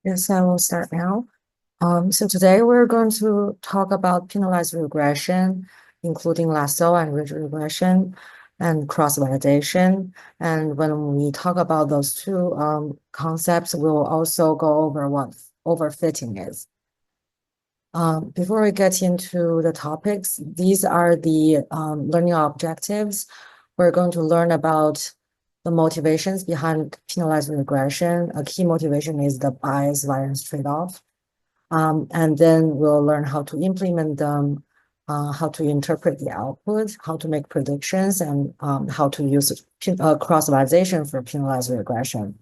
Yes, I will start now. So today we're going to talk about penalized regression, including lasso and ridge regression and cross-validation. And when we talk about those two concepts, we'll also go over what overfitting is. Before we get into the topics, these are the learning objectives. We're going to learn about the motivations behind penalized regression. A key motivation is the bias-variance trade-off. And then we'll learn how to implement them, how to interpret the output, how to make predictions, and how to use cross-validation for penalized regression.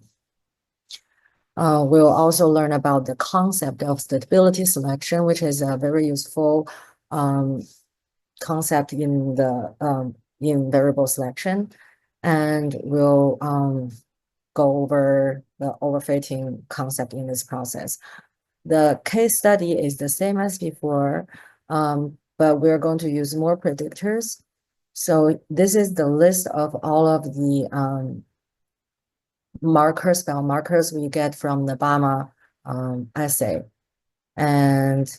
We'll also learn about the concept of stability selection, which is a very useful concept in the in variable selection, and we'll go over the overfitting concept in this process. The case study is the same as before, but we're going to use more predictors. So this is the list of all of the markers, spell markers we get from the BAMA essay. And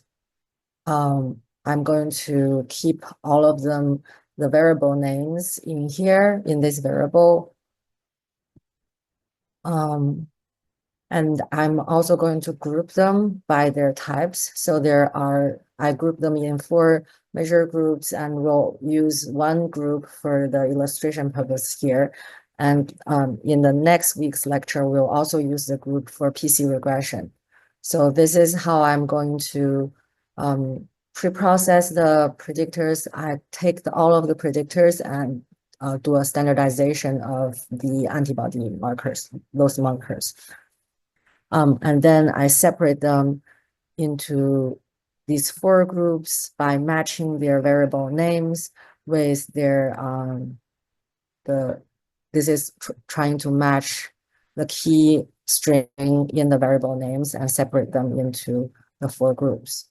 I'm going to keep all of them, the variable names in here, in this variable. And I'm also going to group them by their types. So I group them in 4 measure groups, and we'll use one group for the illustration purpose here. And in the next week's lecture, we'll also use the group for PC regression. So this is how I'm going to pre-process the predictors. I take all of the predictors and do a standardization of the antibody markers, those markers. And then I separate them into these 4 groups by matching their variable names with their this is trying to match the key string in the variable names and separate them into the 4 groups.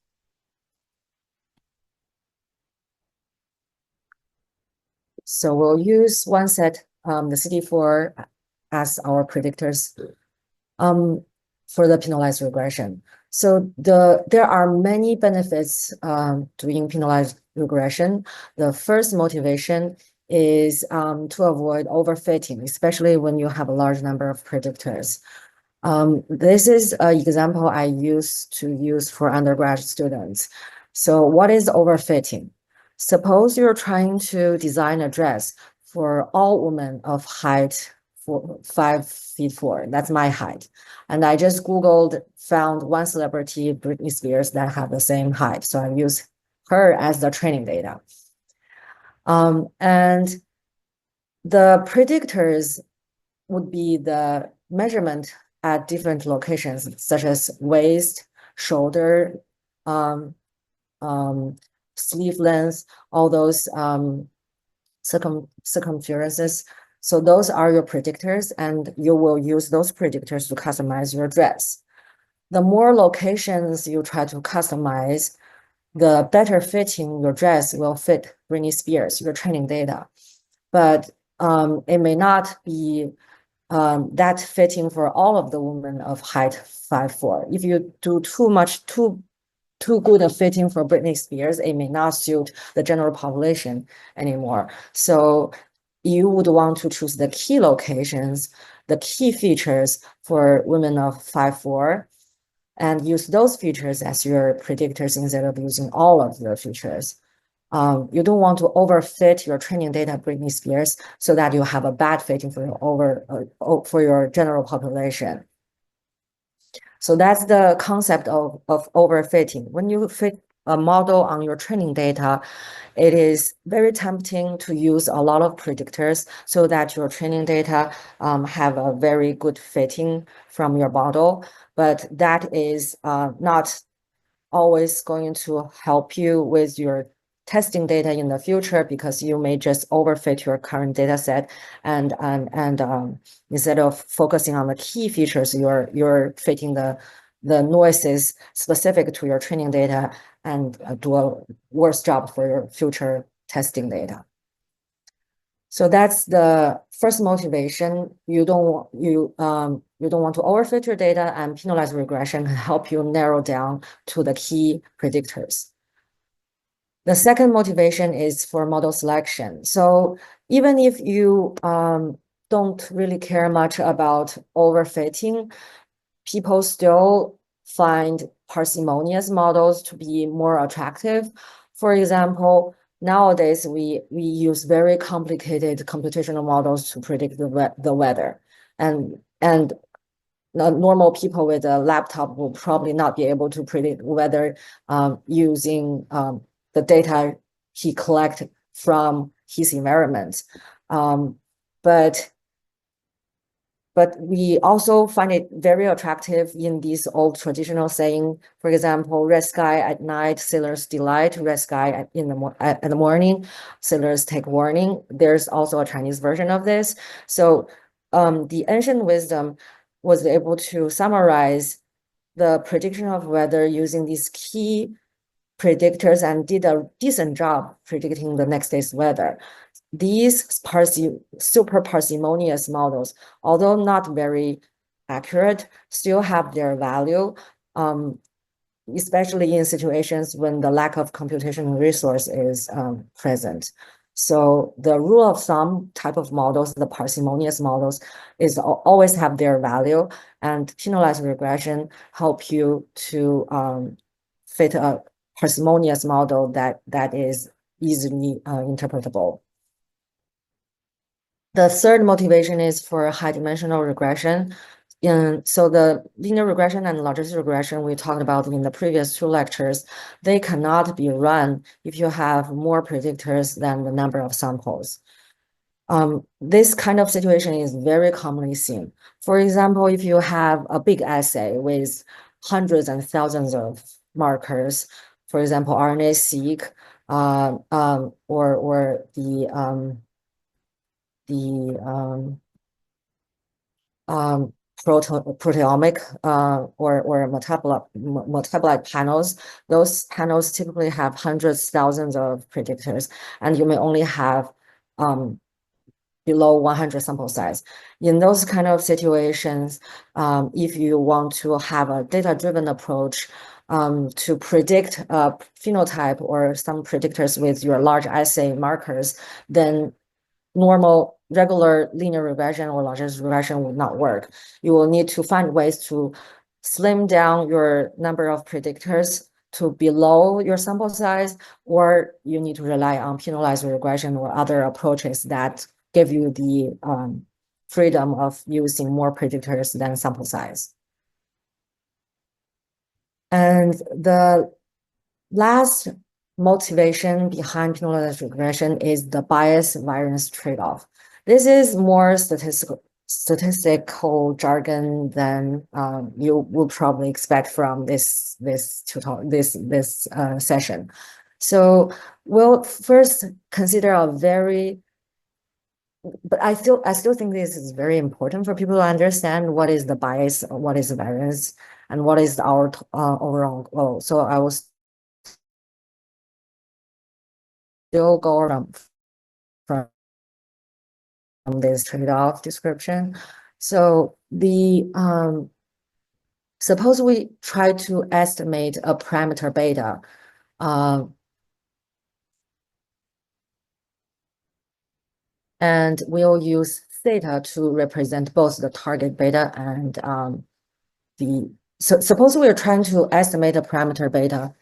So we'll use one set, the CD4 as our predictors for the penalized regression. So there are many benefits doing penalized regression. The first motivation is to avoid overfitting, especially when you have a large number of predictors. This is an example I used to use for undergraduate students. So what is overfitting? Suppose you're trying to design a dress for all women of height 5'4". That's my height. And I just Googled, found one celebrity, Britney Spears, that had the same height. So I use her as the training data. And the predictors would be the measurement at different locations, such as waist, shoulder, sleeve length, all those circumferences. So those are your predictors, and you will use those predictors to customize your dress. The more locations you try to customize, the better fitting your dress will fit Britney Spears, your training data. But it may not be that fitting for all of the women of height 5'4". If you do too good a fitting for Britney Spears, it may not suit the general population anymore. So you would want to choose the key locations, the key features for women of 5'4", and use those features as your predictors instead of using all of the features. You don't want to overfit your training data Britney Spears so that you have a bad fitting for your general population. So that's the concept of overfitting. When you fit a model on your training data, it is very tempting to use a lot of predictors so that your training data have a very good fitting from your model, but that is not always going to help you with your testing data in the future, because you may just overfit your current data set and instead of focusing on the key features, you're fitting the noises specific to your training data and do a worse job for your future testing data. So that's the first motivation. You don't want to overfit your data, and penalized regression can help you narrow down to the key predictors. The second motivation is for model selection. So even if you don't really care much about overfitting, people still find parsimonious models to be more attractive. For example, nowadays we use very complicated computational models to predict the weather, and normal people with a laptop will probably not be able to predict weather using the data he collected from his environment. But we also find it very attractive in these old traditional saying, for example, red sky at night, sailors delight, red sky in the morning, sailors take warning. There's also a Chinese version of this. So the ancient wisdom was able to summarize the prediction of weather using these key predictors and did a decent job predicting the next day's weather. These super parsimonious models, although not very accurate, still have their value, especially in situations when the lack of computational resource is present. So the rule of thumb type of models, the parsimonious models, is always have their value, and penalized regression help you to fit a parsimonious model that is easily interpretable. The third motivation is for high-dimensional regression. So the linear regression and logistic regression we talked about in the previous two lectures, they cannot be run if you have more predictors than the number of samples. This kind of situation is very commonly seen. For example, if you have a big assay with hundreds and thousands of markers, for example, RNA-seq, or the proteomic or metabolite panels. Those panels typically have hundreds, thousands of predictors, and you may only have below 100 sample size. In those kind of situations, if you want to have a data-driven approach to predict a phenotype or some predictors with your large assay markers, then normal regular linear regression or logistic regression will not work. You will need to find ways to slim down your number of predictors to below your sample size, or you need to rely on penalized regression or other approaches that give you the freedom of using more predictors than sample size. And the last motivation behind penalized regression is the bias variance trade-off. This is more statistical jargon than you will probably expect from this session. So we'll first consider but I still think this is very important for people to understand what is the bias, what is the variance, and what is our overall goal. So I will still go from this trade-off description. So suppose we try to estimate a parameter beta. And we'll use theta to represent both the target beta and suppose we are trying to estimate a parameter beta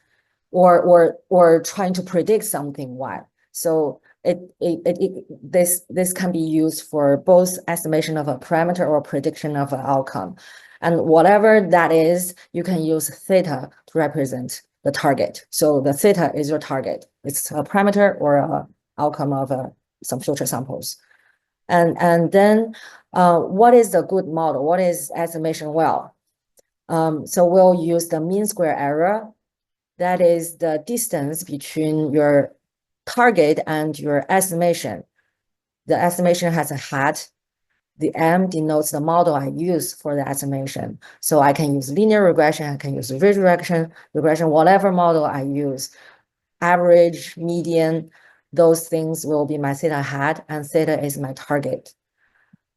or trying to predict something y. So this can be used for both estimation of a parameter or prediction of an outcome. And whatever that is, you can use theta to represent the target. So the theta is your target. It's a parameter or an outcome of some future samples. And then what is the good model? What is estimation well? So we'll use the mean square error. That is the distance between your target and your estimation. The estimation has a hat. The M denotes the model I use for the estimation. So I can use linear regression, I can use regression, whatever model I use, average, median, those things will be my theta hat, and theta is my target.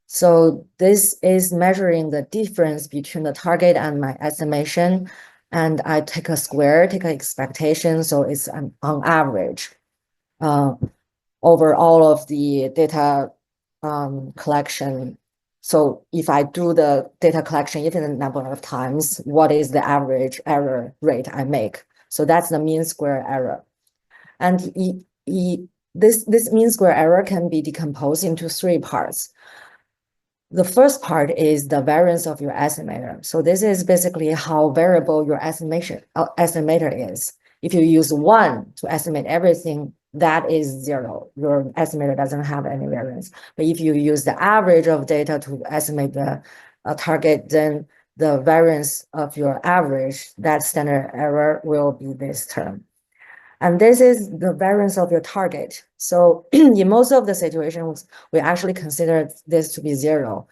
So this is measuring the difference between the target and my estimation. And I take a square, take an expectation. So it's on average over all of the data collection. So if I do the data collection infinite number of times, what is the average error rate I make? So that's the mean square error. And this mean square error can be decomposed into three parts. The first part is the variance of your estimator. So this is basically how variable your estimator is. If you use 1 to estimate everything, that is 0. Your estimator doesn't have any variance. But if you use the average of data to estimate the target, then the variance of your average, that standard error, will be this term. And this is the variance of your target. So in most of the situations, we actually consider this to be 0.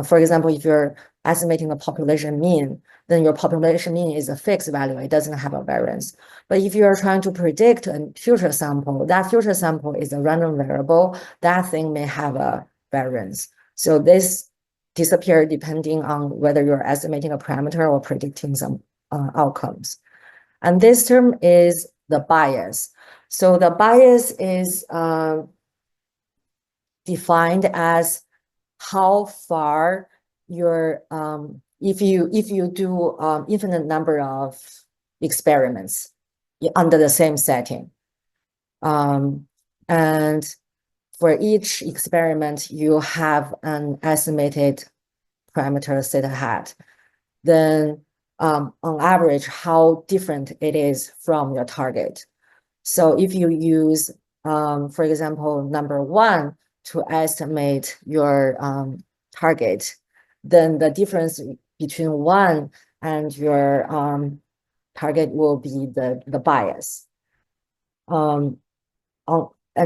For example, if you're estimating the population mean, then your population mean is a fixed value. It doesn't have a variance. But if you're trying to predict a future sample, that future sample is a random variable, that thing may have a variance. So this disappears depending on whether you're estimating a parameter or predicting some outcomes. And this term is the bias. So the bias is defined as how far your if you do infinite number of experiments under the same setting, and for each experiment you have an estimated parameter theta hat, then on average, how different it is from your target. So if you use, for example, number 1 to estimate your target, then the difference between 1 and your target will be the bias. And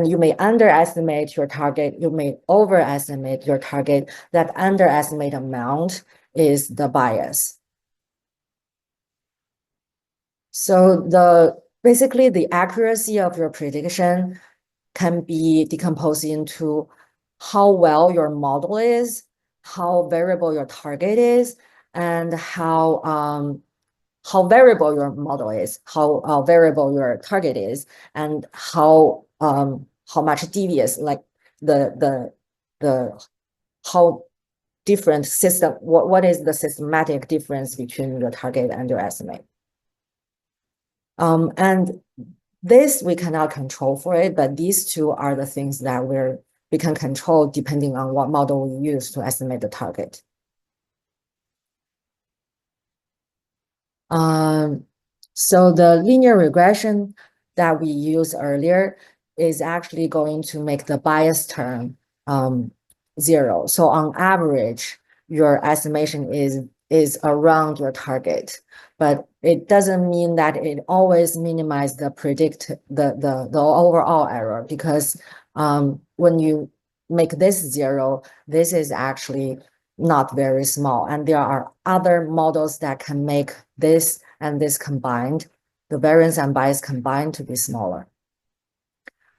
you may underestimate your target, you may overestimate your target. That underestimate amount is the bias. So basically the accuracy of your prediction can be decomposed into how well your model is, how variable your target is, and how variable your model is, how variable your target is, and how much devious, like the how different system, what is the systematic difference between your target and your estimate. And this we cannot control for it, but these two are the things that we can control depending on what model we use to estimate the target. So the linear regression that we used earlier is actually going to make the bias term 0. So on average, your estimation is around your target, but it doesn't mean that it always minimizes the overall error, because when you make this 0, this is actually not very small, and there are other models that can make this and this combined, the variance and bias combined, to be smaller.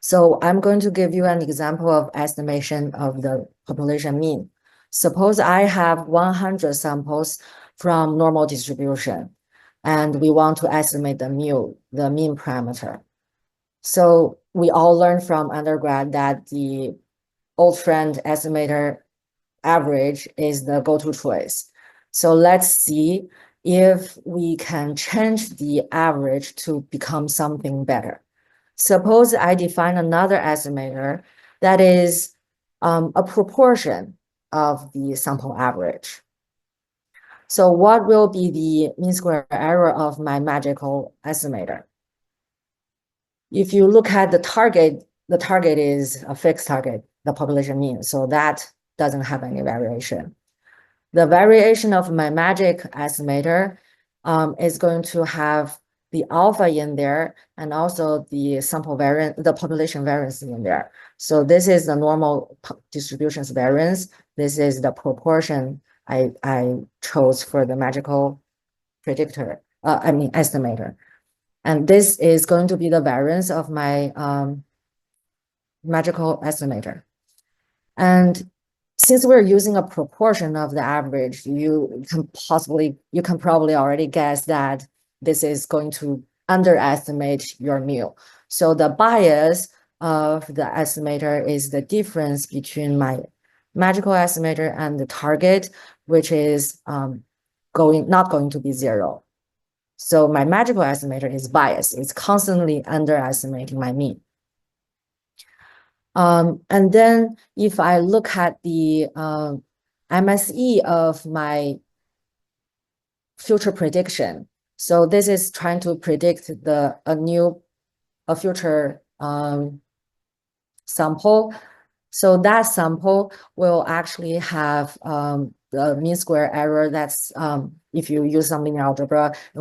So I'm going to give you an example of estimation of the population mean. Suppose I have 100 samples from normal distribution, and we want to estimate the mean parameter. So we all learned from undergrad that the old friend estimator average is the go-to choice. So let's see if we can change the average to become something better. Suppose I define another estimator that is a proportion of the sample average. So what will be the mean square error of my magical estimator? If you look at the target is a fixed target, the population mean, so that doesn't have any variation. The variation of my magic estimator is going to have the alpha in there, and also the sample variance, the population variance in there. So this is the normal distribution's variance. This is the proportion I chose for the magical predictor, estimator. And this is going to be the variance of my magical estimator. And since we're using a proportion of the average, you can probably already guess that this is going to underestimate your mu. So the bias of the estimator is the difference between my magical estimator and the target, which is not going to be zero. So my magical estimator is biased. It's constantly underestimating my mean. And then if I look at the MSE of my future prediction, so this is trying to predict a future sample. So that sample will actually have the mean square error. That's if you use some linear algebra, it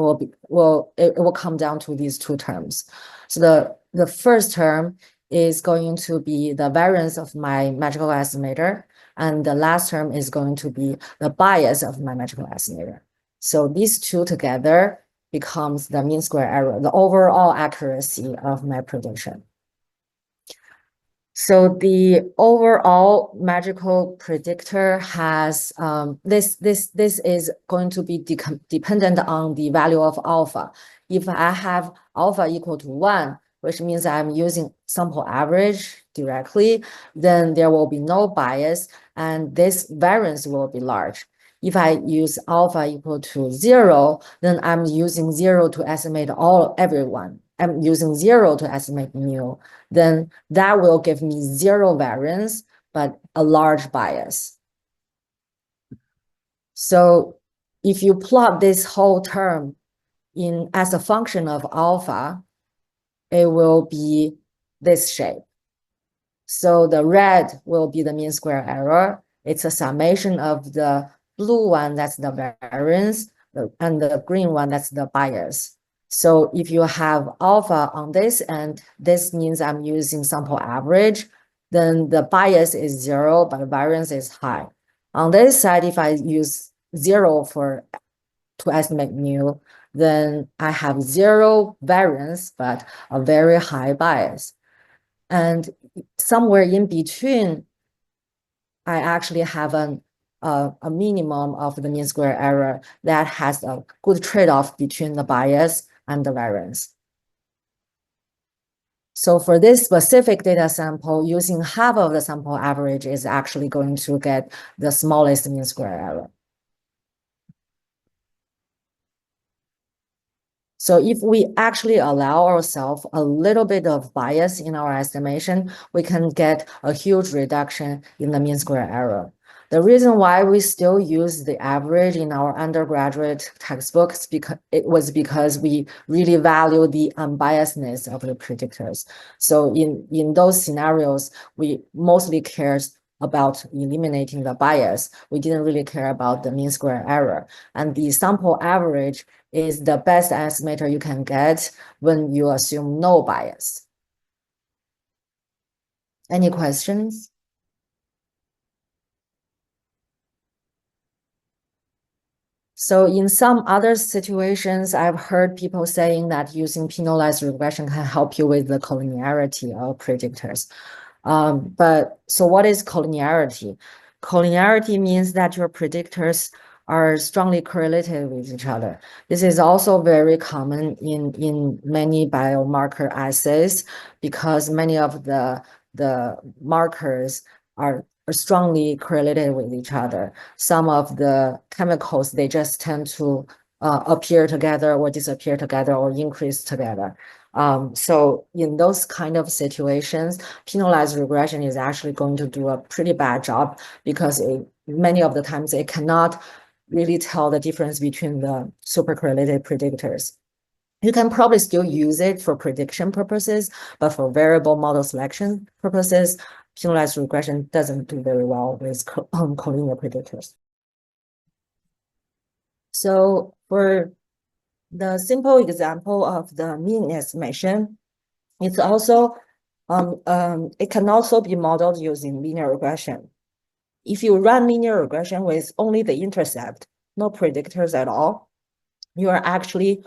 will come down to these two terms. So the first term is going to be the variance of my magical estimator, and the last term is going to be the bias of my magical estimator. So these two together becomes the mean square error, the overall accuracy of my prediction. So the overall magical predictor has this is going to be dependent on the value of alpha. If I have alpha equal to 1, which means I'm using sample average directly, then there will be no bias and this variance will be large. If I use alpha equal to 0, then I'm using 0 to estimate everyone. I'm using 0 to estimate mu, then that will give me 0 variance, but a large bias. So if you plot this whole term as a function of alpha, it will be this shape. So the red will be the mean square error. It's a summation of the blue one, that's the variance, and the green one, that's the bias. So if you have alpha on this end, this means I'm using sample average, then the bias is 0, but the variance is high. On this side, if I use 0 to estimate mu, then I have 0 variance, but a very high bias. And somewhere in between, I actually have a minimum of the mean square error that has a good trade-off between the bias and the variance. So for this specific data sample, using half of the sample average is actually going to get the smallest mean square error. So if we actually allow ourselves a little bit of bias in our estimation, we can get a huge reduction in the mean square error. The reason why we still use the average in our undergraduate textbooks was because we really value the unbiasedness of the predictors. So in those scenarios, we mostly cared about eliminating the bias. We didn't really care about the mean square error. And the sample average is the best estimator you can get when you assume no bias. Any questions? So in some other situations, I've heard people saying that using penalized regression can help you with the collinearity of predictors. But so what is collinearity? Collinearity means that your predictors are strongly correlated with each other. This is also very common in many biomarker assays because many of the markers are strongly correlated with each other. Some of the chemicals, they just tend to appear together or disappear together or increase together. So in those kind of situations, penalized regression is actually going to do a pretty bad job because many of the times it cannot really tell the difference between the super correlated predictors. You can probably still use it for prediction purposes, but for variable model selection purposes, penalized regression doesn't do very well with collinear predictors. So for the simple example of the mean estimation, it's also it can also be modeled using linear regression. If you run linear regression with only the intercept, no predictors at all, you are actually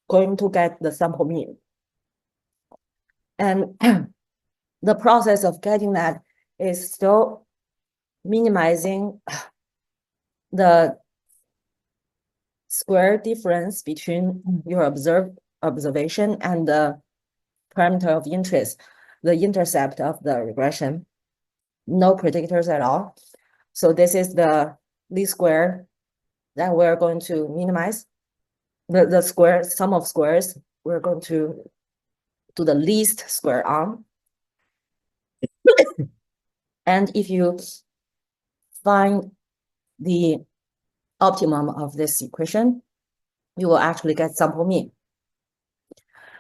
going to get the sample mean. And the process of getting that is still minimizing the square difference between your observation and the parameter of interest, the intercept of the regression. No predictors at all. So this is the least square that we're going to minimize. The square, sum of squares, we're going to do the least square on. And if you find the optimum of this equation, you will actually get sample mean.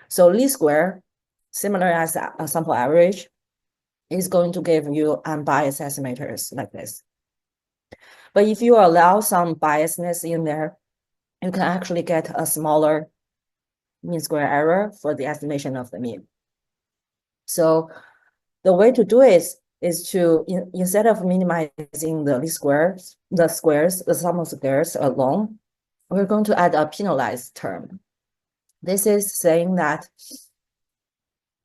So least square, similar as a sample average, is going to give you unbiased estimators like this. But if you allow some biasness in there, you can actually get a smaller mean square error for the estimation of the mean. So the way to do it is to, instead of minimizing the least squares, the sum of squares alone, we're going to add a penalized term. This is saying that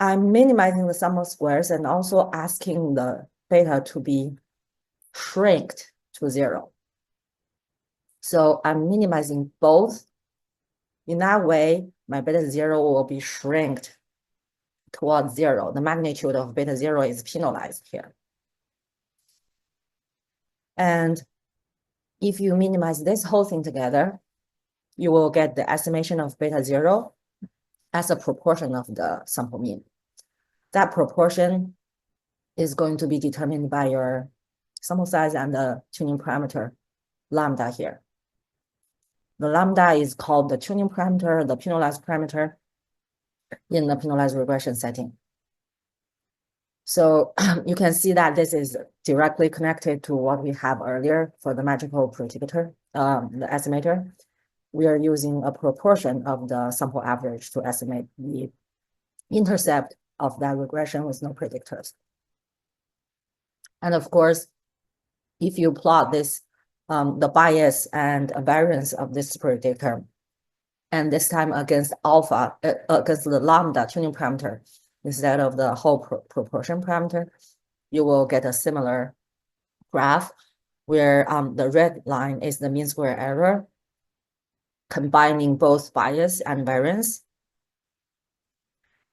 I'm minimizing the sum of squares and also asking the beta to be shrinked to 0. So I'm minimizing both. In that way, my beta 0 will be shrinked towards 0. The magnitude of beta 0 is penalized here. And if you minimize this whole thing together, you will get the estimation of beta 0 as a proportion of the sample mean. That proportion is going to be determined by your sample size and the tuning parameter, lambda here. The lambda is called the tuning parameter, the penalized parameter in the penalized regression setting. So you can see that this is directly connected to what we have earlier for the magical predictor, the estimator. We are using a proportion of the sample average to estimate the intercept of that regression with no predictors. And of course, if you plot this, the bias and variance of this predictor, and this time against alpha, against the lambda tuning parameter, instead of the whole proportion parameter, you will get a similar graph where the red line is the mean square error, combining both bias and variance.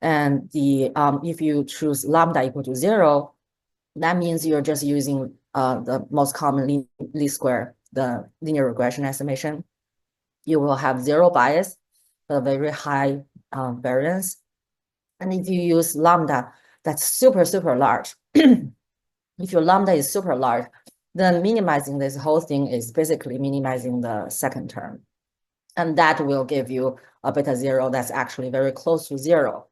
And the if you choose lambda equal to 0, that means you're just using the most common least square, the linear regression estimation. You will have 0 bias, but very high variance. And if you use lambda, that's super, super large. If your lambda is super large, then minimizing this whole thing is basically minimizing the second term. And that will give you a beta 0 that's actually very close to 0.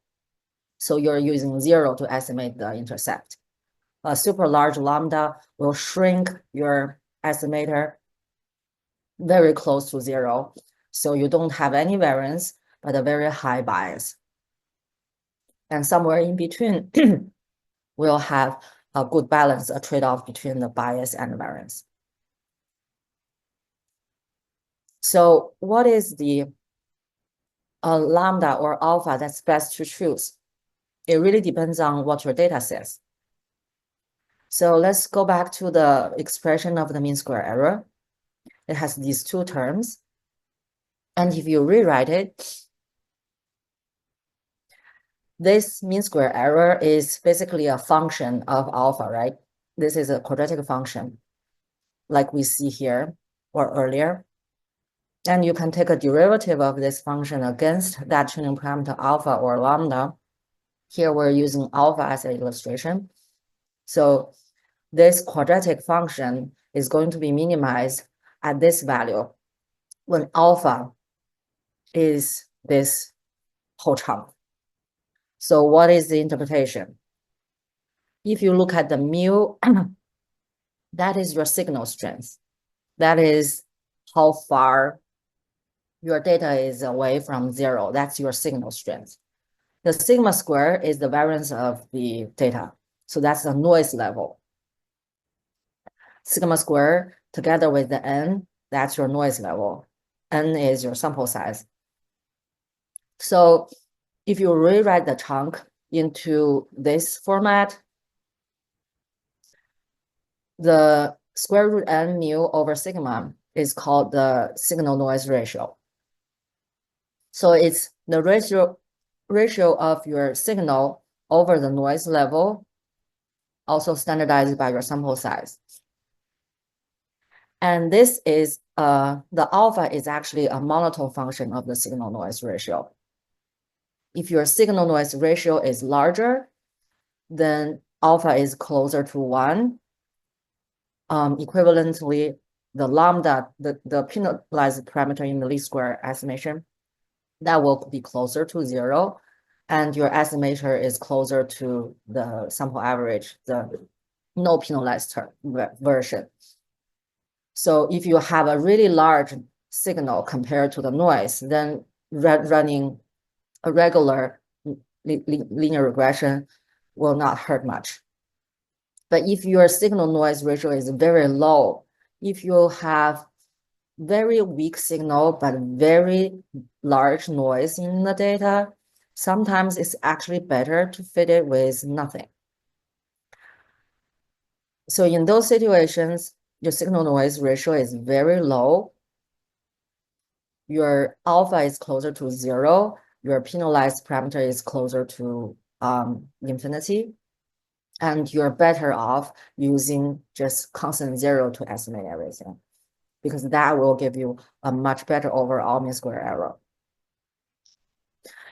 So you're using 0 to estimate the intercept. A super large lambda will shrink your estimator very close to 0. So you don't have any variance, but a very high bias. And somewhere in between, we'll have a good balance, a trade-off between the bias and the variance. So what is the lambda or alpha that's best to choose? It really depends on what your data says. So let's go back to the expression of the mean square error. It has these two terms. And if you rewrite it, this mean square error is basically a function of alpha, right? This is a quadratic function, like we see here or earlier. And you can take a derivative of this function against that tuning parameter alpha or lambda. Here we're using alpha as an illustration. So this quadratic function is going to be minimized at this value when alpha is this whole chunk. So what is the interpretation? If you look at the mu, that is your signal strength. That is how far your data is away from 0. That's your signal strength. The sigma square is the variance of the data. So that's the noise level. Sigma square together with the n, that's your noise level. N is your sample size. So if you rewrite the chunk into this format, the square root n mu over sigma is called the signal noise ratio. So it's the ratio of your signal over the noise level, also standardized by your sample size. And this is the alpha is actually a monotone function of the signal noise ratio. If your signal noise ratio is larger, then alpha is closer to 1. Equivalently, the lambda, the penalized parameter in the least square estimation, that will be closer to 0. And your estimator is closer to the sample average, the no penalized version. So if you have a really large signal compared to the noise, then running a regular linear regression will not hurt much. But if your signal noise ratio is very low, if you have very weak signal but very large noise in the data, sometimes it's actually better to fit it with nothing. So in those situations, your signal noise ratio is very low. Your alpha is closer to 0. Your penalized parameter is closer to infinity. And you're better off using just constant 0 to estimate everything, because that will give you a much better overall mean square error.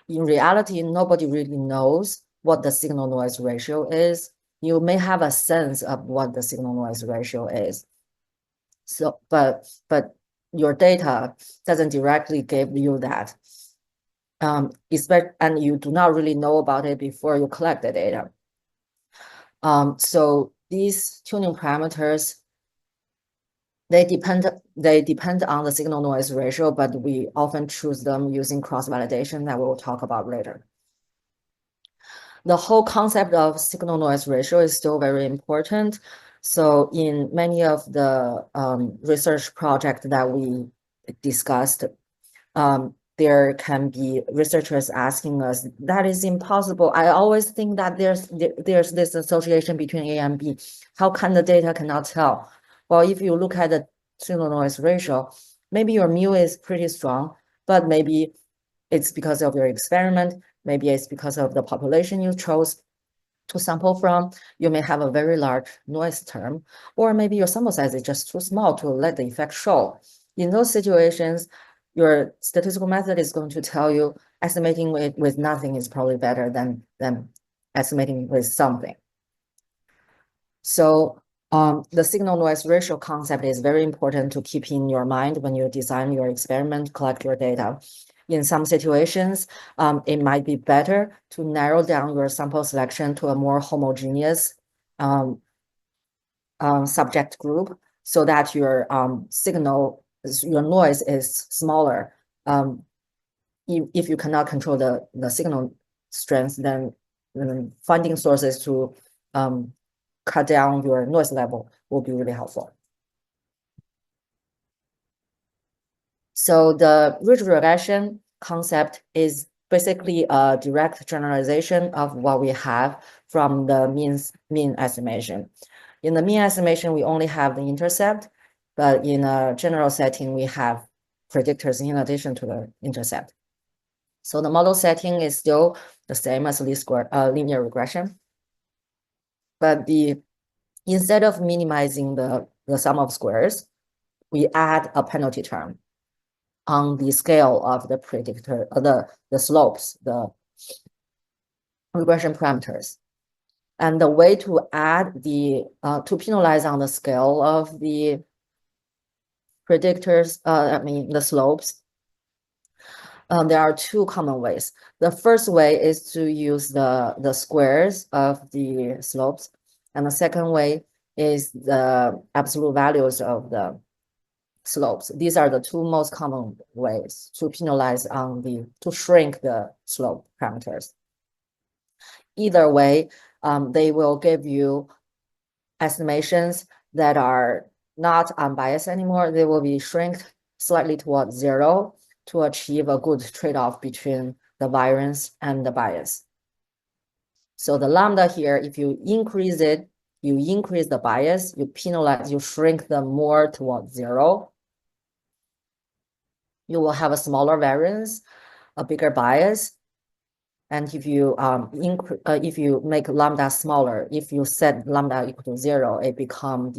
In reality, nobody really knows what the signal noise ratio is. You may have a sense of what the signal noise ratio is. So, but your data doesn't directly give you that. And you do not really know about it before you collect the data. So these tuning parameters, they depend on the signal noise ratio, but we often choose them using cross-validation that we'll talk about later. The whole concept of signal noise ratio is still very important. So in many of the research projects that we discussed, there can be researchers asking us, that is impossible. I always think that there's this association between A and B. How can the data cannot tell? Well, if you look at the signal noise ratio, maybe your mu is pretty strong, but maybe it's because of your experiment. Maybe it's because of the population you chose to sample from. You may have a very large noise term, or maybe your sample size is just too small to let the effect show. In those situations, your statistical method is going to tell you estimating with nothing is probably better than estimating with something. So the signal noise ratio concept is very important to keep in your mind when you design your experiment, collect your data. In some situations, it might be better to narrow down your sample selection to a more homogeneous subject group so that your your noise is smaller. If you cannot control the signal strength, then finding sources to cut down your noise level will be really helpful. So the ridge regression concept is basically a direct generalization of what we have from the mean estimation. In the mean estimation, we only have the intercept, but in a general setting, we have predictors in addition to the intercept. So the model setting is still the same as least square linear regression, but instead of minimizing the sum of squares, we add a penalty term on the scale of the predictor, the slopes, the regression parameters. And the way to add to penalize on the scale of the predictors, the slopes, there are two common ways. The first way is to use the squares of the slopes. And the second way is the absolute values of the slopes. These are the two most common ways to penalize to shrink the slope parameters. Either way, they will give you estimations that are not unbiased anymore. They will be shrinked slightly towards 0 to achieve a good trade-off between the variance and the bias. So the lambda here, if you increase it you increase the bias, you penalize, you shrink them more towards 0. You will have a smaller variance, a bigger bias. And if you if you make lambda smaller, if you set lambda equal to 0, it becomes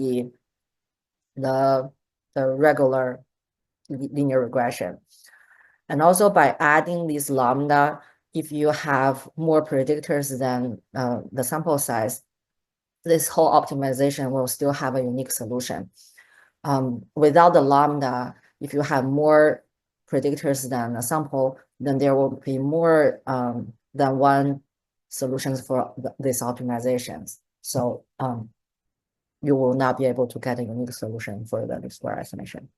the regular linear regression. And also by adding this lambda, if you have more predictors than the sample size, this whole optimization will still have a unique solution. Without the lambda, if you have more predictors than a sample, then there will be more than one solutions for these optimizations. So you will not be able to get a unique solution for the least square estimation.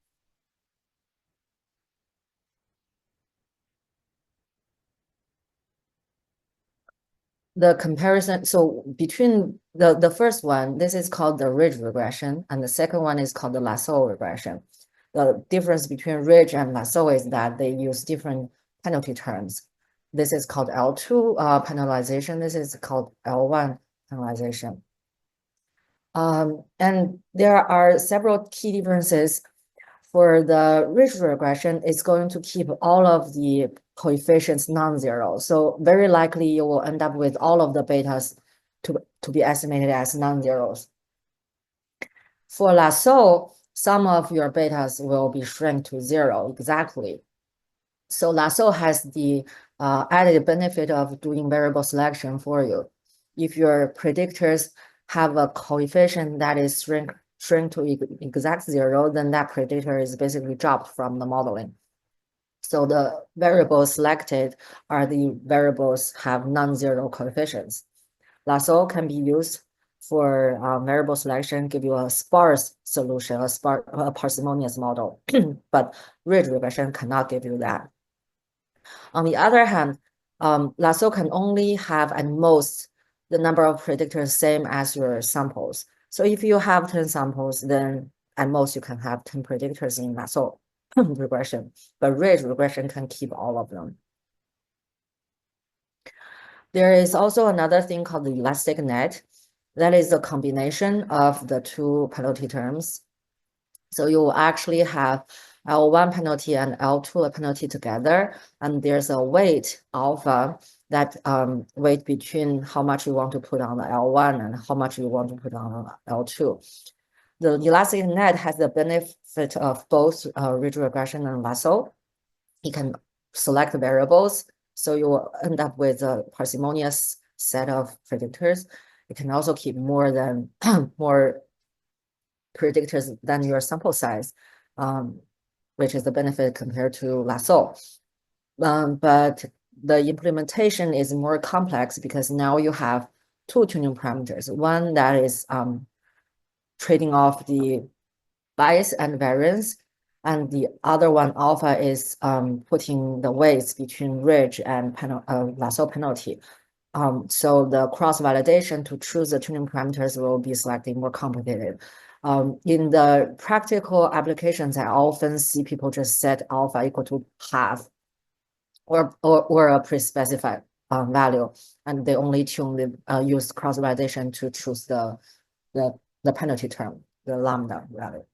The comparison, so between the first one, this is called the ridge regression, and the second one is called the lasso regression. The difference between ridge and lasso is that they use different penalty terms. This is called L2 penalization. This is called L1 penalization. And there are several key differences. For the ridge regression, it's going to keep all of the coefficients non-zero. So very likely you will end up with all of the betas to be estimated as non-zeros. For lasso, some of your betas will be shrunk to 0 exactly. So lasso has the added benefit of doing variable selection for you. If your predictors have a coefficient that is shrink to exact 0, then that predictor is basically dropped from the modeling. So the variables selected are the variables have non-zero coefficients. Lasso can be used for variable selection, give you a sparse solution, a parsimonious model, but ridge regression cannot give you that. On the other hand, lasso can only have at most the number of predictors same as your samples. So if you have 10 samples, then at most you can have 10 predictors in lasso regression, but ridge regression can keep all of them. There is also another thing called the elastic net. That is a combination of the two penalty terms. So you will actually have L1 penalty and L2 penalty together, and there's a weight alpha that weight between how much you want to put on the L1 and how much you want to put on L2. The elastic net has the benefit of both ridge regression and lasso. You can select variables, so you will end up with a parsimonious set of predictors. You can also keep more than more predictors than your sample size, which is the benefit compared to lasso. But the implementation is more complex because now you have two tuning parameters. One that is trading off the bias and variance, and the other one alpha is putting the weights between ridge and lasso penalty. So the cross-validation to choose the tuning parameters will be slightly more complicated. In the practical applications, I often see people just set alpha equal to half or a pre-specified value, and they only tune the use cross-validation to choose the penalty term, the lambda value.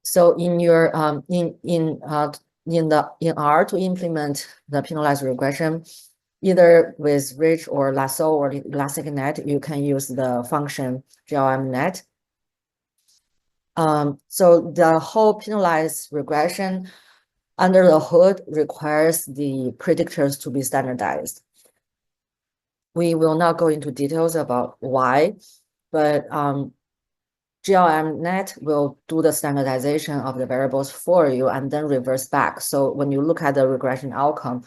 So in your in R to implement the penalized regression, either with ridge or lasso or elastic net, you can use the function GLM net. So the whole penalized regression under the hood requires the predictors to be standardized. We will not go into details about why, but GLM net will do the standardization of the variables for you and then reverse back. So when you look at the regression outcome,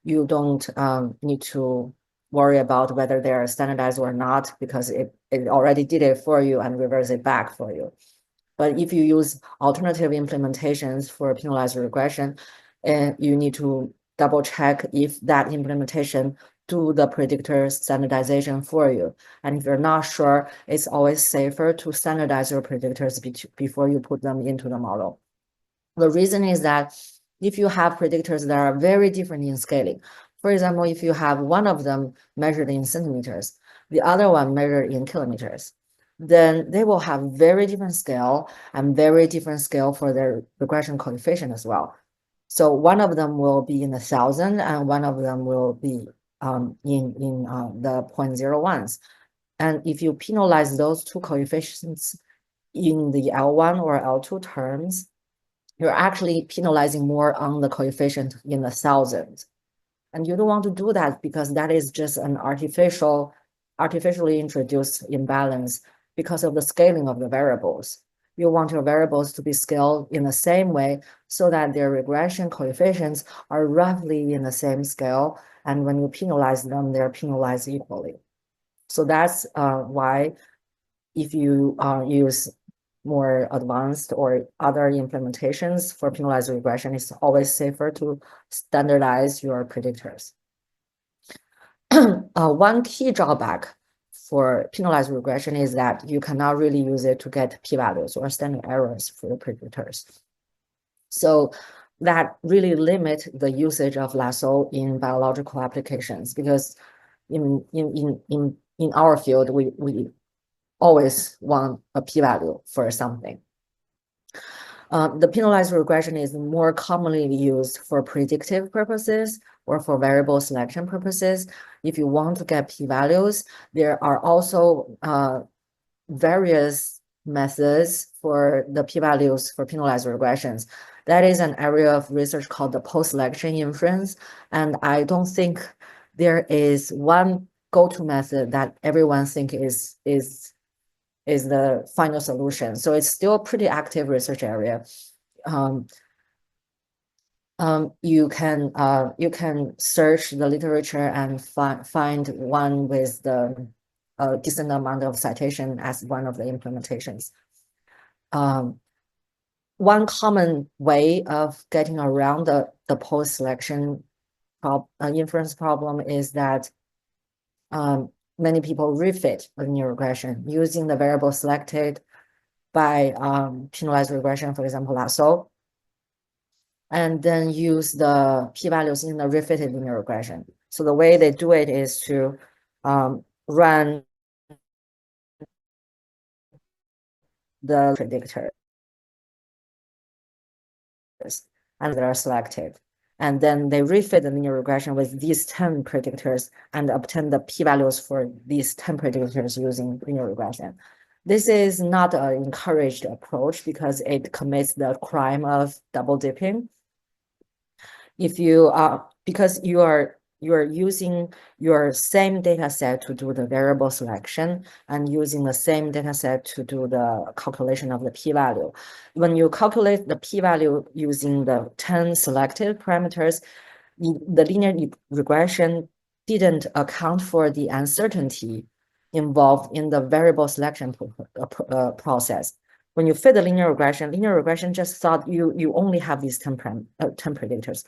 you don't need to worry about whether they're standardized or not, because it already did it for you and reverse it back for you. But if you use alternative implementations for penalized regression, you need to double check if that implementation do the predictor standardization for you. And if you're not sure, it's always safer to standardize your predictors before you put them into the model. The reason is that if you have predictors that are very different in scaling, For example, if you have one of them measured in centimeters, the other one measured in kilometers, then they will have very different scale and very different scale for their regression coefficient as well. So one of them will be in the 1,000 and one of them will be in the 0.01s. And if you penalize those two coefficients in the L1 or L2 terms, you're actually penalizing more on the coefficient in the thousands. And you don't want to do that because that is just an artificially introduced imbalance because of the scaling of the variables. You want your variables to be scaled in the same way so that their regression coefficients are roughly in the same scale. And when you penalize them, they're penalized equally. So that's why if you use more advanced or other implementations for penalized regression, it's always safer to standardize your predictors. One key drawback for penalized regression is that you cannot really use it to get p-values or standard errors for the predictors. So that really limits the usage of lasso in biological applications because in our field, we always want a p-value for something. The penalized regression is more commonly used for predictive purposes or for variable selection purposes. If you want to get p-values, there are also various methods for the p-values for penalized regressions. That is an area of research called the post-selection inference. And I don't think there is one go-to method that everyone thinks is the final solution. So it's still a pretty active research area. You can search the literature and find one with the decent amount of citation as one of the implementations. One common way of getting around the post-selection inference problem is that many people refit a linear regression using the variable selected by penalized regression, for example, lasso, and then use the p-values in the refitted linear regression. So the way they do it is to run the predictors and they're selected. And then they refit the linear regression with these 10 predictors and obtain the p-values for these 10 predictors using linear regression. This is not an encouraged approach because it commits the crime of double dipping. If you because you are using your same data set to do the variable selection and using the same data set to do the calculation of the p-value. When you calculate the p-value using the 10 selected parameters, the linear regression didn't account for the uncertainty involved in the variable selection process. When you fit the linear regression just thought you only have these 10 predictors.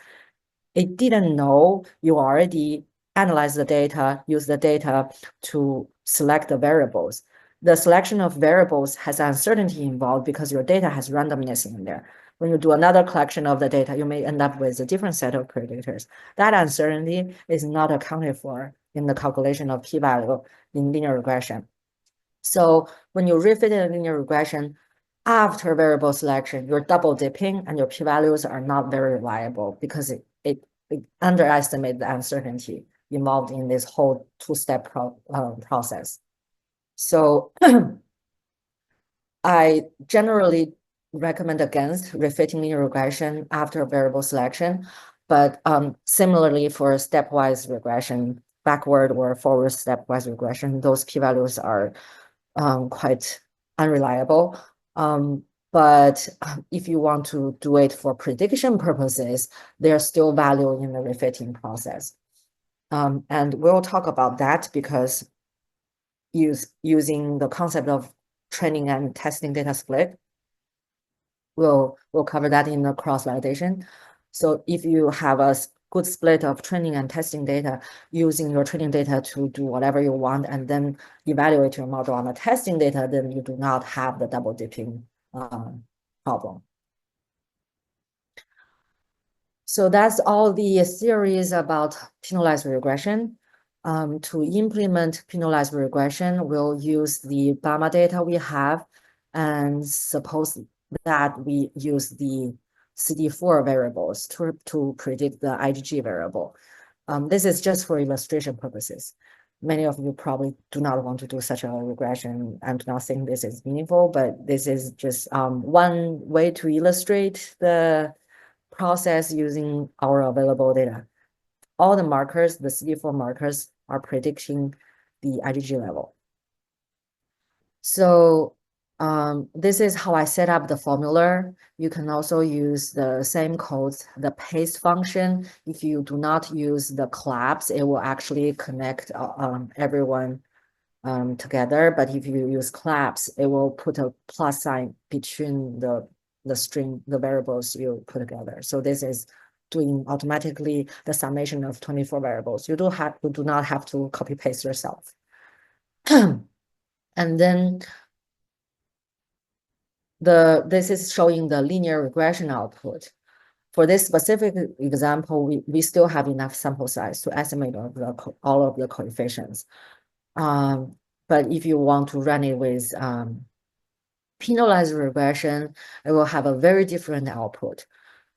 It didn't know you already analyze the data, use the data to select the variables. The selection of variables has uncertainty involved because your data has randomness in there. When you do another collection of the data, you may end up with a different set of predictors. That uncertainty is not accounted for in the calculation of p-value in linear regression. So when you refit a linear regression, after variable selection, you're double dipping and your p-values are not very reliable because it underestimates the uncertainty involved in this whole two-step process. So I generally recommend against refitting linear regression after variable selection, but similarly for stepwise regression, backward or forward stepwise regression, those p-values are quite unreliable. But if you want to do it for prediction purposes, there's still value in the refitting process. And we'll talk about that because using the concept of training and testing data split, we'll cover that in the cross-validation. So if you have a good split of training and testing data, using your training data to do whatever you want and then evaluate your model on the testing data, then you do not have the double dipping problem. So that's all the theories about penalized regression. To implement penalized regression, we'll use the gamma data we have, and suppose that we use the CD4 variables to predict the IgG variable. This is just for illustration purposes. Many of you probably do not want to do such a regression and do not think this is meaningful, but this is just one way to illustrate the process using our available data. All the markers, the CD4 markers, are predicting the IgG level. So this is how I set up the formula. You can also use the same codes, the paste function. If you do not use the collapse, it will actually connect everyone together. But if you use collapse, it will put a plus sign between the string, the variables you put together. So this is doing automatically the summation of 24 variables. You do not have to copy paste yourself. And then this is showing the linear regression output. For this specific example, we still have enough sample size to estimate all of the coefficients. But if you want to run it with penalized regression, it will have a very different output.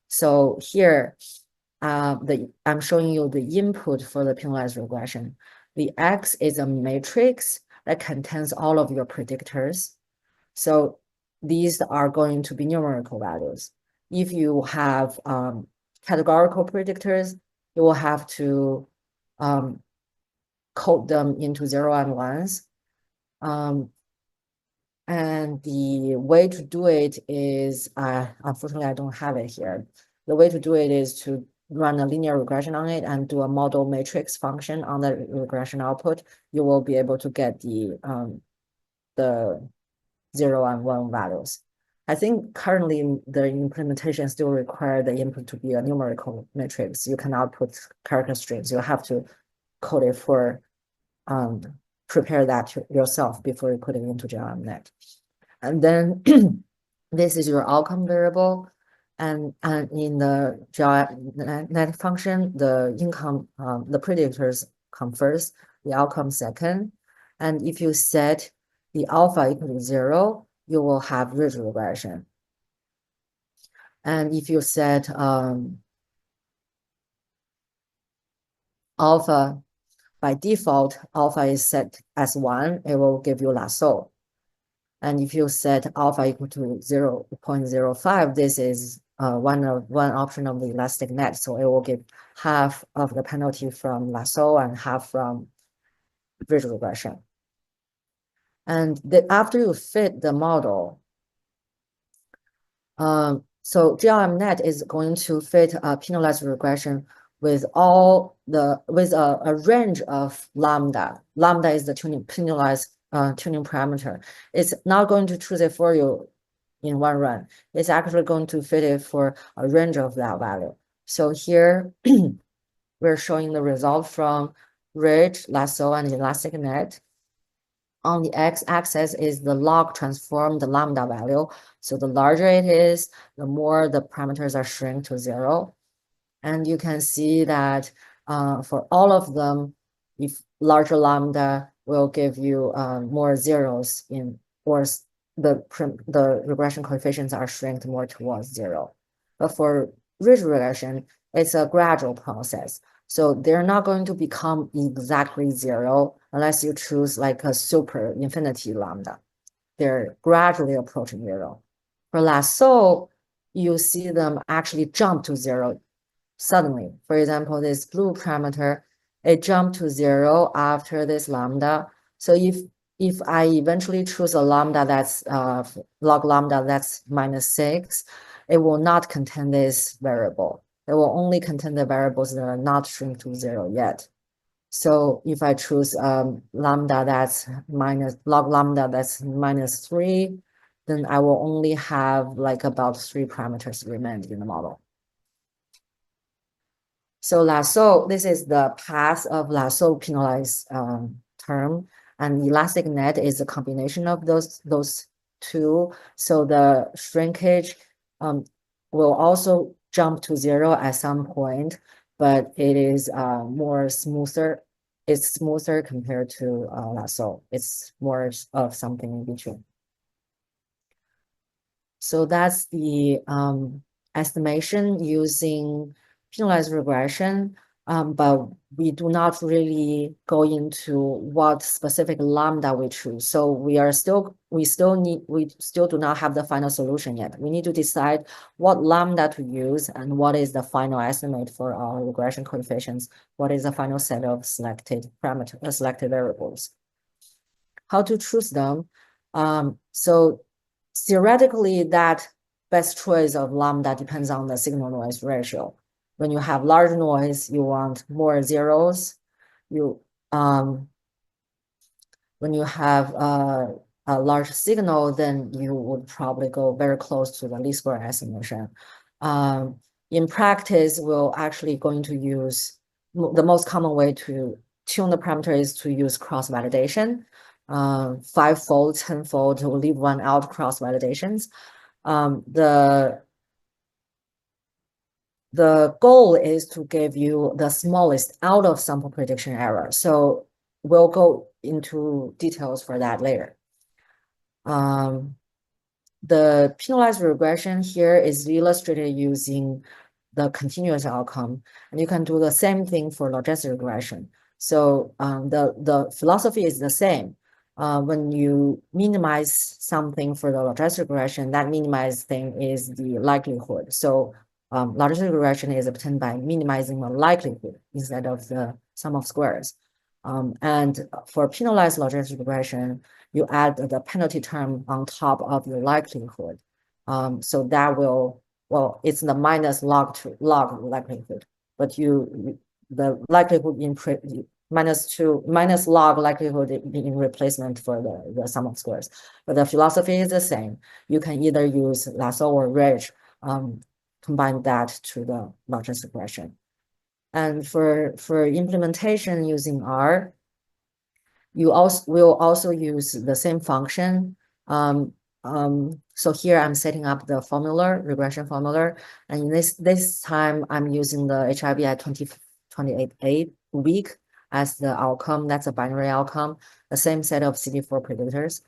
So here, I'm showing you the input for the penalized regression. The X is a matrix that contains all of your predictors. So these are going to be numerical values. If you have categorical predictors, you will have to code them into 0 and 1s. And the way to do it is, unfortunately, I don't have it here. The way to do it is to run a linear regression on it and do a model matrix function on the regression output. You will be able to get the 0 and 1 values. I think currently the implementation still require the input to be a numerical matrix. You cannot put character strings. You have to code it for prepare that yourself before you put it into GLMNet. And then this is your outcome variable. And in the GLMNet function, the income, the predictors come first, the outcome second. And if you set the alpha equal to 0, you will have ridge regression. And if you set alpha, by default, alpha is set as 1, it will give you lasso. And if you set alpha equal to 0.05, this is one option of the elastic net. So it will give half of the penalty from lasso and half from ridge regression. And after you fit the model, so GLMNet is going to fit a penalized regression with a range of lambda. Lambda is the penalized tuning parameter. It's not going to choose it for you in one run. It's actually going to fit it for a range of that value. So here we're showing the result from ridge, lasso, and elastic net. On the x-axis is the log transformed lambda value. So the larger it is, the more the parameters are shrunk to 0. And you can see that for all of them, if larger lambda will give you more zeros or the regression coefficients are shrinked more towards 0. But for ridge regression, it's a gradual process. So they're not going to become exactly 0 unless you choose like a super infinity lambda. They're gradually approaching 0. For lasso, you see them actually jump to 0 suddenly. For example, this blue parameter, it jumped to 0 after this lambda. So if I eventually choose a lambda that's log lambda that's -6, it will not contain this variable. It will only contain the variables that are not shrunk to 0 yet. So if I choose lambda that's log lambda that's -3, then I will only have like about 3 parameters remained in the model. So lasso, this is the path of lasso penalized term, and elastic net is a combination of those two. So the shrinkage will also jump to zero at some point, but it is more smoother. It's smoother compared to lasso. It's more of something in between. So that's the estimation using penalized regression, but we do not really go into what specific lambda we choose. So we still do not have the final solution yet. We need to decide what lambda to use and what is the final estimate for our regression coefficients. What is the final set of selected selected variables? How to choose them? So theoretically, that best choice of lambda depends on the signal noise ratio. When you have large noise, you want more zeros. When you have a large signal, then you would probably go very close to the least square estimation. In practice, we're actually going to use the most common way to tune the parameter is to use cross validation. 5-fold, 10-fold, we'll leave one out cross validations. The goal is to give you the smallest out of sample prediction error. So we'll go into details for that later. The penalized regression here is illustrated using the continuous outcome, and you can do the same thing for logistic regression. So the philosophy is the same. When you minimize something for the logistic regression, that minimized thing is the likelihood. So logistic regression is obtained by minimizing the likelihood instead of the sum of squares. And for penalized logistic regression, you add the penalty term on top of the likelihood. So that will, well, it's the minus log likelihood, but the likelihood in minus log likelihood in replacement for the sum of squares. But the philosophy is the same. You can either use lasso or ridge, combine that to the logistic regression. And for implementation using R, you will also use the same function. So here I'm setting up the formula, regression formula, and this time I'm using the HIB at 28 week as the outcome. That's a binary outcome, the same set of CD4 predictors.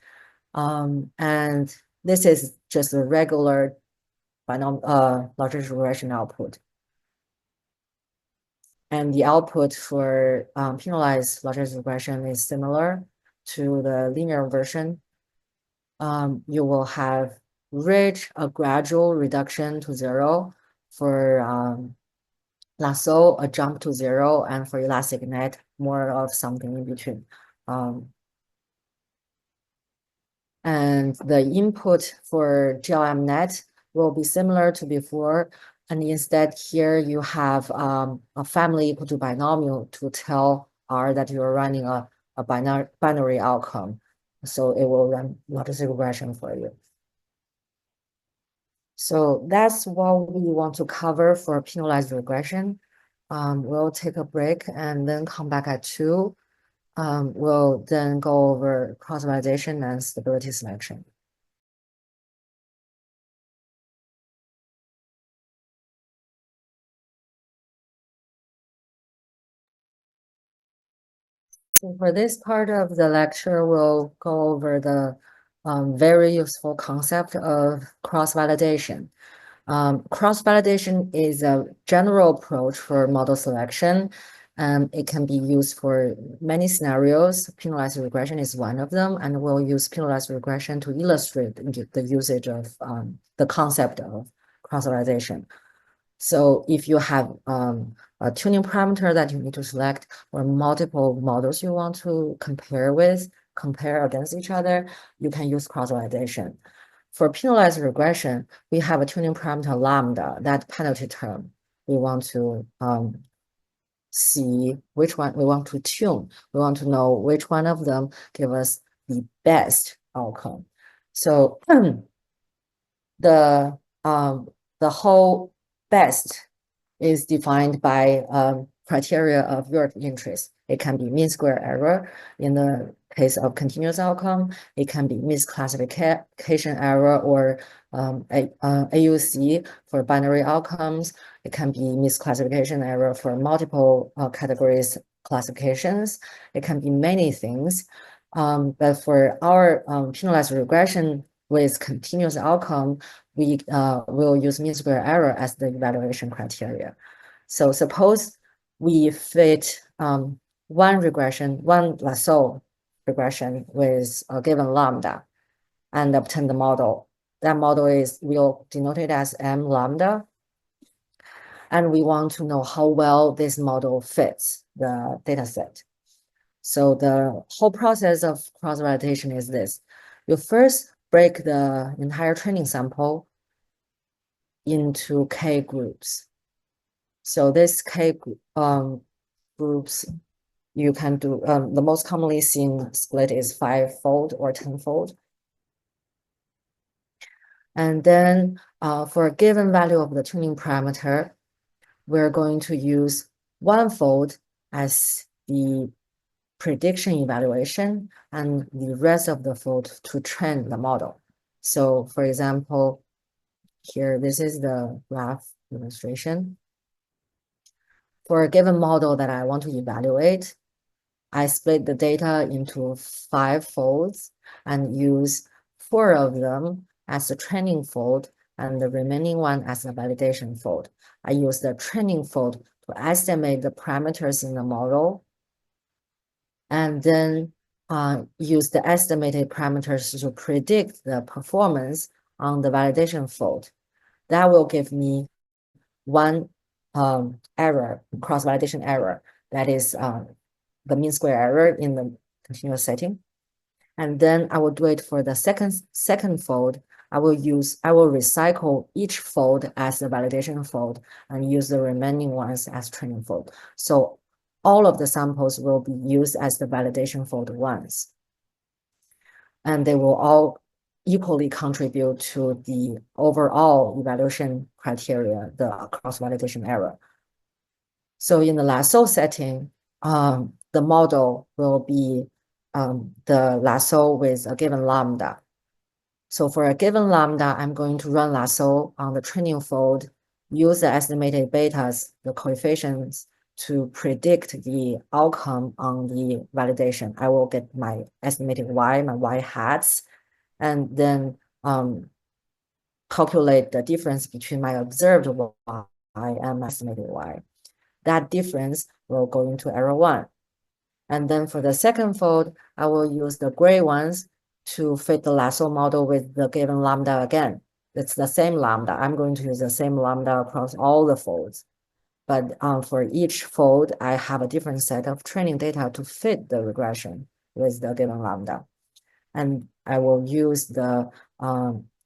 And this is just a regular logistic regression output. And the output for penalized logistic regression is similar to the linear version. You will have ridge, a gradual reduction to zero. For lasso, a jump to zero, and for elastic net, more of something in between. And the input for GLM net will be similar to before. And instead here you have a family equal to binomial to tell R that you're running a binary outcome. So it will run logistic regression for you. So that's what we want to cover for penalized regression. We'll take a break and then come back at 2. We'll then go over cross-validation and stability selection. So for this part of the lecture, we'll go over the very useful concept of cross-validation. Cross-validation is a general approach for model selection. It can be used for many scenarios. Penalized regression is one of them, and we'll use penalized regression to illustrate the usage of the concept of cross-validation. So if you have a tuning parameter that you need to select or multiple models you want to compare against each other, you can use cross-validation. For penalized regression, we have a tuning parameter lambda, that penalty term. We want to see which one we want to tune. We want to know which one of them give us the best outcome. So the whole best is defined by criteria of your interest. It can be mean square error in the case of continuous outcome. It can be misclassification error or AUC for binary outcomes. It can be misclassification error for multiple categories classifications. It can be many things. But for our penalized regression with continuous outcome, we will use mean square error as the evaluation criteria. So suppose we fit one lasso regression with a given lambda and obtain the model. That model we'll denote it as M lambda. And we want to know how well this model fits the data set. So the whole process of cross-validation is this. You first break the entire training sample into K groups. So this K groups, you can do, the most commonly seen split is 5-fold or 10-fold. And then for a given value of the tuning parameter, we're going to use 1-fold as the prediction evaluation and the rest of the fold to train the model. So for example, here, this is the graph demonstration. For a given model that I want to evaluate, I split the data into 5 folds and use 4 of them as the training fold and the remaining one as the validation fold. I use the training fold to estimate the parameters in the model and then use the estimated parameters to predict the performance on the validation fold. That will give me one error, cross-validation error, that is the mean square error in the continuous setting. And then I will do it for the second fold. I will recycle each fold as the validation fold and use the remaining ones as training fold. So all of the samples will be used as the validation fold once. And they will all equally contribute to the overall evaluation criteria, the cross-validation error. So in the lasso setting, the model will be the lasso with a given lambda. So for a given lambda, I'm going to run lasso on the training fold, use the estimated betas, the coefficients, to predict the outcome on the validation. I will get my estimated y, my y hats, and then calculate the difference between my observed y and my estimated y. That difference will go into error 1. And then for the second fold, I will use the gray ones to fit the lasso model with the given lambda again. It's the same lambda. I'm going to use the same lambda across all the folds. But for each fold, I have a different set of training data to fit the regression with the given lambda. And I will use the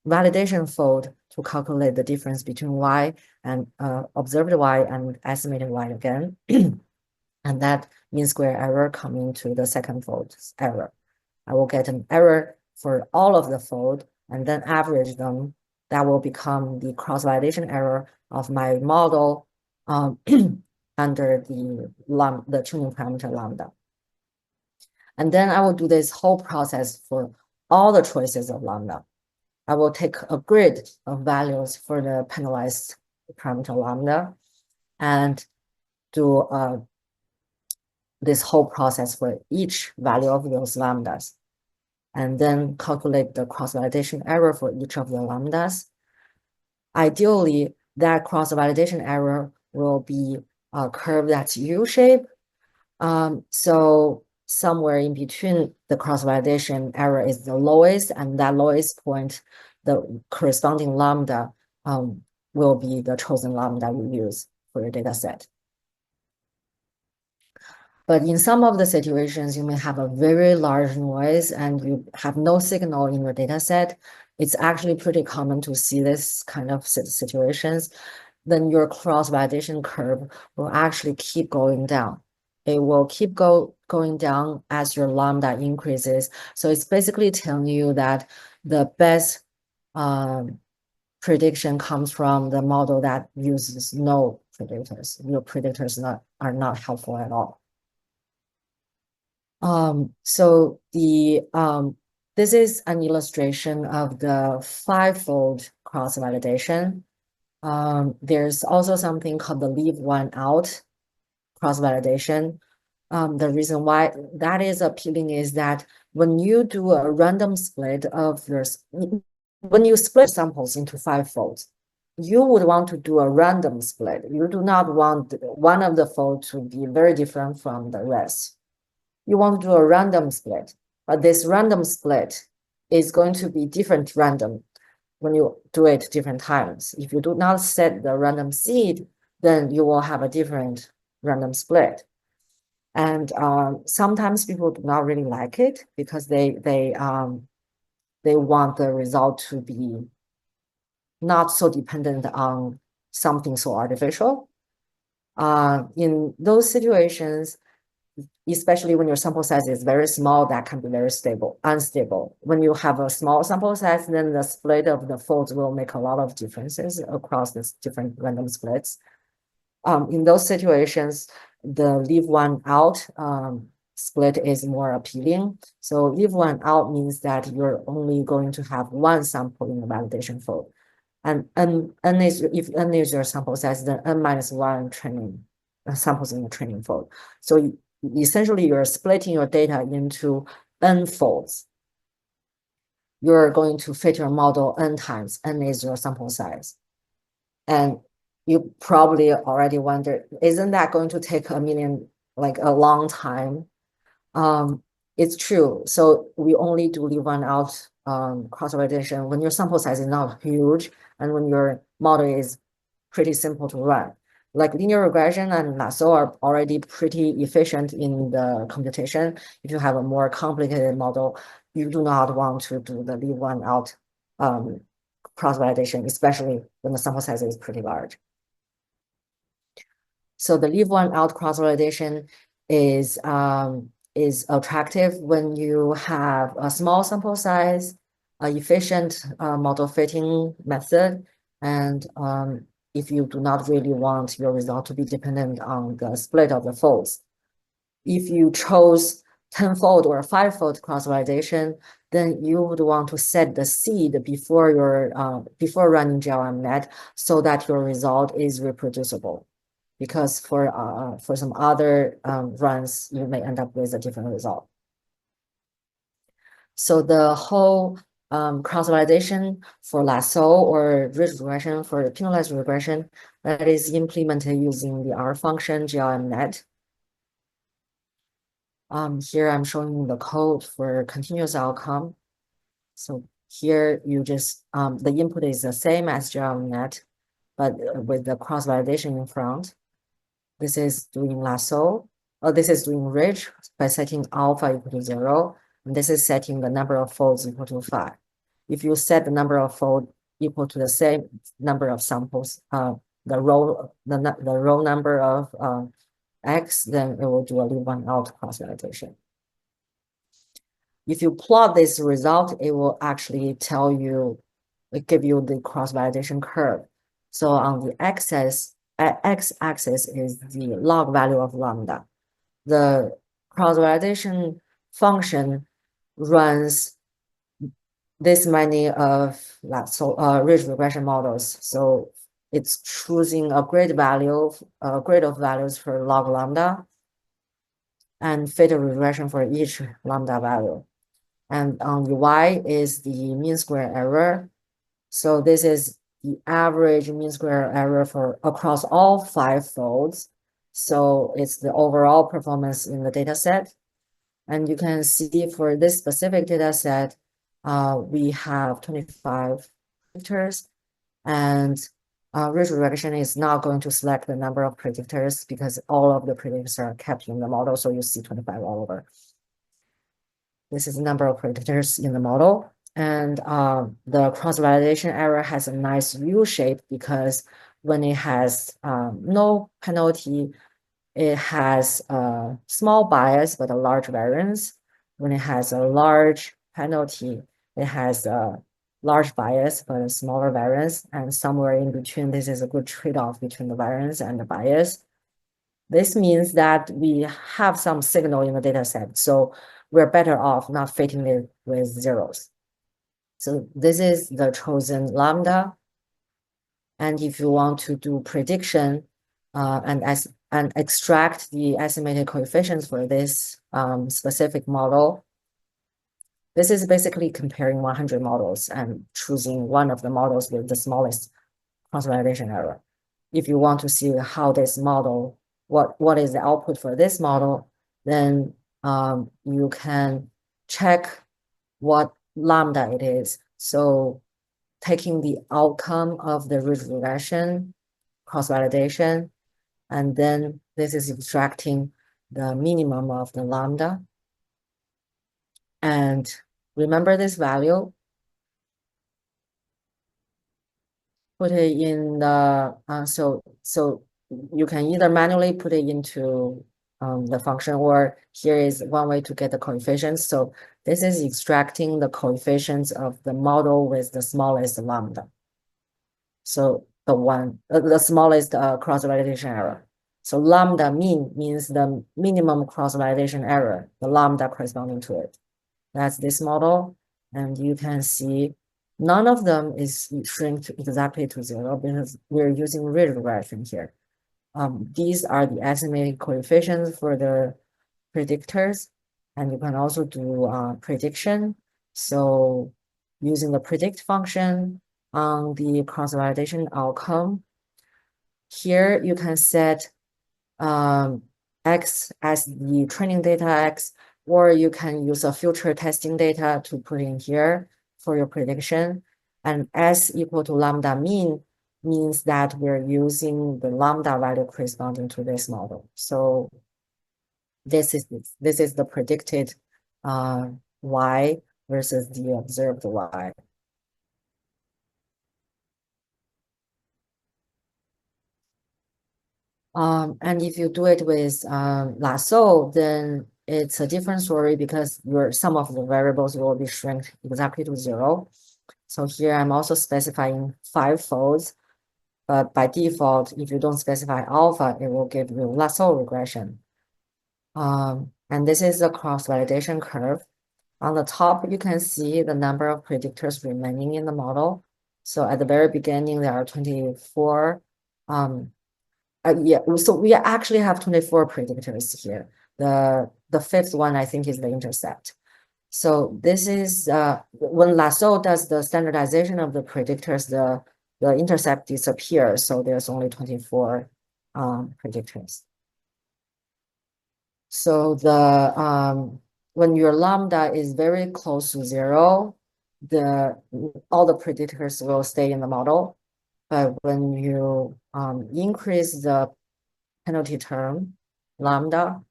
validation fold to calculate the difference between y and observed y and estimated y again. And that mean square error coming to the second fold error. I will get an error for all of the fold and then average them. That will become the cross-validation error of my model under the tuning parameter lambda. And then I will do this whole process for all the choices of lambda. I will take a grid of values for the penalized parameter lambda and do this whole process for each value of those lambdas, and then calculate the cross-validation error for each of the lambdas. Ideally, that cross-validation error will be a curve that's U-shaped. So somewhere in between the cross-validation error is the lowest, and that lowest point, the corresponding lambda will be the chosen lambda you use for your data set. But in some of the situations, you may have a very large noise and you have no signal in your data set. It's actually pretty common to see this kind of situations. Then your cross-validation curve will actually keep going down. It will keep going down as your lambda increases. So it's basically telling you that the best prediction comes from the model that uses no predictors. Your predictors are not helpful at all. So this is an illustration of the fivefold cross-validation. There's also something called the leave one out cross-validation. The reason why that is appealing is that when you do a random split of when you split samples into fivefolds, you would want to do a random split. You do not want one of the folds to be very different from the rest. You want to do a random split, but this random split is going to be different random when you do it different times. If you do not set the random seed, then you will have a different random split. And sometimes people do not really like it because they want the result to be not so dependent on something so artificial. In those situations, especially when your sample size is very small, that can be very unstable. When you have a small sample size, then the split of the folds will make a lot of differences across these different random splits. In those situations, the leave one out split is more appealing. So leave one out means that you're only going to have one sample in the validation fold. And if n is your sample size, then n minus one training samples in the training fold. So essentially you're splitting your data into n folds. You're going to fit your model n times. N is your sample size. And you probably already wonder, isn't that going to take a long time? It's true. So we only do leave one out cross-validation when your sample size is not huge and when your model is pretty simple to run. Like linear regression and lasso are already pretty efficient in the computation. If you have a more complicated model, you do not want to do the leave one out cross-validation, especially when the sample size is pretty large. So the leave one out cross-validation is attractive when you have a small sample size, efficient model fitting method, and if you do not really want your result to be dependent on the split of the folds. If you chose 10-fold or 5-fold cross-validation, then you would want to set the seed before running GLMNet so that your result is reproducible. Because for some other runs, you may end up with a different result. So the whole cross-validation for lasso or ridge regression for penalized regression that is implemented using the R function GLMNet. Here I'm showing the code for continuous outcome. So here you just the input is the same as GLMNet, but with the cross-validation in front. This is doing lasso, or this is doing ridge by setting alpha equal to 0. And this is setting the number of folds equal to 5. If you set the number of folds equal to the same number of samples, the row number of X, then it will do a leave one out cross-validation. If you plot this result, it will actually give you the cross-validation curve. So on the x-axis is the log value of lambda. The cross-validation function runs this many of ridge regression models. So it's choosing a grid of values for log lambda and fit a regression for each lambda value. And on the y is the mean square error. So this is the average mean square error for across all 5 folds. So it's the overall performance in the data set. And you can see for this specific data set, we have 25 predictors, and ridge regression is not going to select the number of predictors because all of the predictors are kept in the model. So you see 25 all over. This is the number of predictors in the model. And the cross-validation error has a nice U shape because when it has no penalty, it has a small bias but a large variance. When it has a large penalty, it has a large bias but a smaller variance, and somewhere in between, this is a good trade-off between the variance and the bias. This means that we have some signal in the data set, so we're better off not fitting it with zeros. So this is the chosen lambda. And if you want to do prediction and extract the estimated coefficients for this specific model, this is basically comparing 100 models and choosing one of the models with the smallest cross-validation error. If you want to see how this model, what is the output for this model, then you can check what lambda it is. So taking the outcome of the ridge regression, cross-validation, and then this is extracting the minimum of the lambda. And remember this value, put it in the, so you can either manually put it into the function, or here is one way to get the coefficients. So this is extracting the coefficients of the model with the smallest lambda. So the smallest cross-validation error. So lambda mean means the minimum cross-validation error, the lambda corresponding to it. That's this model. And you can see none of them is shrinked exactly to zero because we're using ridge regression here. These are the estimated coefficients for the predictors, and you can also do prediction. So using the predict function on the cross-validation outcome, here you can set X as the training data X, or you can use a future testing data to put in here for your prediction. And S equal to lambda mean means that we're using the lambda value corresponding to this model. So this is the predicted Y versus the observed Y. And if you do it with lasso, then it's a different story because some of the variables will be shrunk exactly to zero. So here I'm also specifying 5 folds, but by default, if you don't specify alpha, it will give you lasso regression. And this is the cross-validation curve. On the top, you can see the number of predictors remaining in the model. So at the very beginning, there are 24. Yeah, so we actually have 24 predictors here. The fifth one, I think, is the intercept. So this is when lasso does the standardization of the predictors, the intercept disappears. So there's only 24 predictors. So when your lambda is very close to zero, all the predictors will stay in the model. But when you increase the penalty term, lambda,